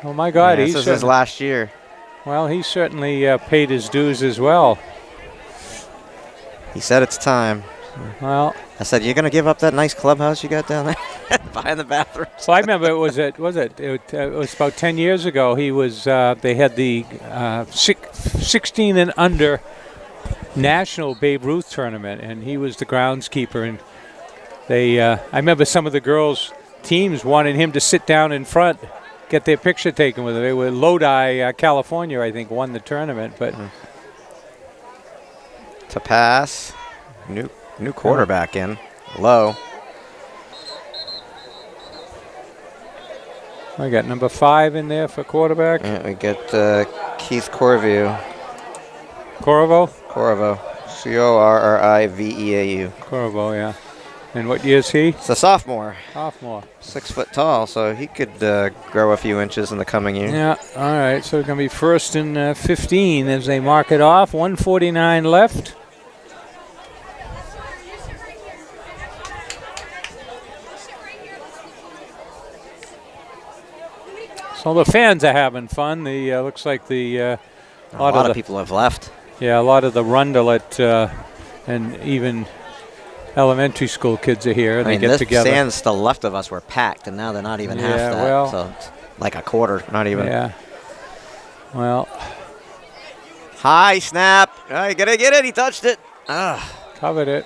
Oh, my God. Yeah, this is his last year. Well, he certainly paid his dues as well. He said it's time. Well, I said, you're going to give up that nice clubhouse you got down there behind the bathroom? So I remember it was about 10 years ago. He was they had the 16 and under national Babe Ruth tournament, and he was the groundskeeper. And I remember some of the girls' teams wanted him to sit down in front, get their picture taken with him. They were Lodi, California, I think, won the tournament. But to pass, new quarterback in, low. I got number 5 in there for quarterback. Yeah, we get Keith Corriveau. Corriveau? Corriveau. Corriveau. Corriveau, yeah. And what year is he? It's a sophomore. Sophomore. 6 foot tall, so he could grow a few inches in the coming year. Yeah, all right. So it's going to be 1st and 15 as they mark it off. 1:49 left. So the fans are having fun. The looks like a lot of people have left. Yeah, a lot of the Rondelet and even elementary school kids are here. They get together. The stands still left of us were packed, and now they're not even half that. Well, so it's like a quarter, not even. Yeah. Well. High snap. Oh, you gotta get it. He touched it. Covered it.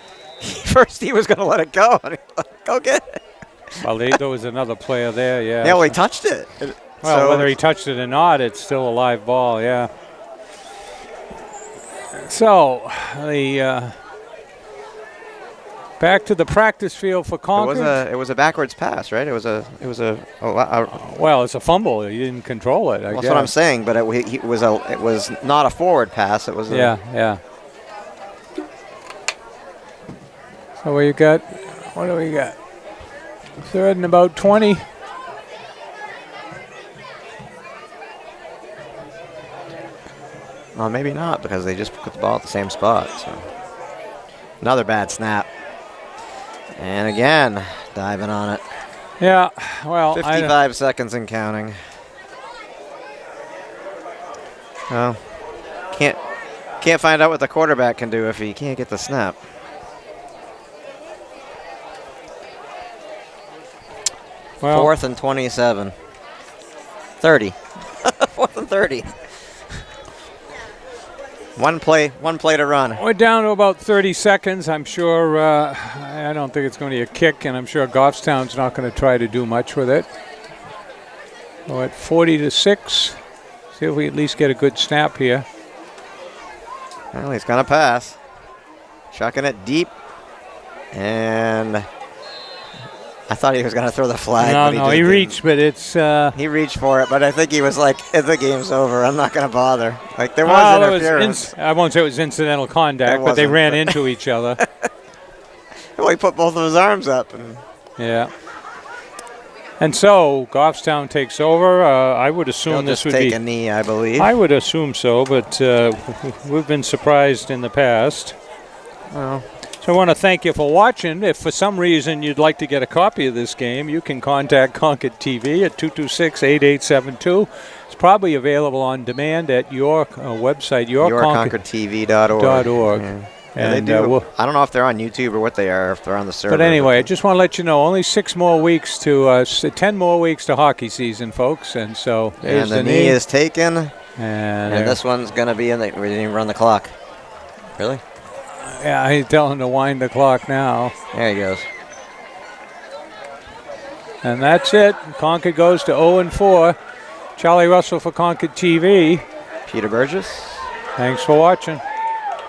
First he was gonna let it go. Go get it. Well, there was another player there. Yeah. Yeah, well, he touched it. Well, so whether he touched it or not, it's still a live ball. Yeah. So the. Back to the practice field for Concord. It was a backwards pass, right? It was well, it's a fumble. He didn't control it. That's what I'm saying. But it was not a forward pass. It was. Yeah. So what do we got? 3rd and about 20. Well, maybe not because they just put the ball at the same spot. So another bad snap. And again, diving on it. Yeah, well, 55 seconds and counting. Well, can't find out what the quarterback can do if he can't get the snap. Well, 4th and 27. 30. 4th and 30. One play to run. We're down to about 30 seconds. I'm sure, I don't think it's going to be a kick, and I'm sure Goffstown's not going to try to do much with it. So at 40-6, see if we at least get a good snap here. Well, he's going to pass. Chucking it deep. And I thought he was going to throw the flag. No, he reached, but it's... he reached for it, but I think he was like, the game's over. I'm not going to bother. Like, there was interference. I won't say it was incidental contact, but they ran into each other. Well, he put both of his arms up. And yeah. And so Goffstown takes over. I would assume They'll this just would take be. a knee, I believe. I would assume so, but we've been surprised in the past. Well, So I want to thank you for watching. If for some reason you'd like to get a copy of this game, you can contact ConcordTV at 226-8872. It's probably available on demand at your website, yourConcordTV.org. .org. Yeah, they And, do. I don't know if they're on YouTube or what they are, if they're on the server. But anyway, I just want to let you know, only 10 more weeks to hockey season, folks. And so there's and the knee is taken. And this one's going to be in the. We didn't even run the clock. Really? Yeah, I tell him to wind the clock now. There he goes. And that's it. Concord goes to 0-4. Charlie Russell for Concord TV. Peter Burgess. Thanks for watching.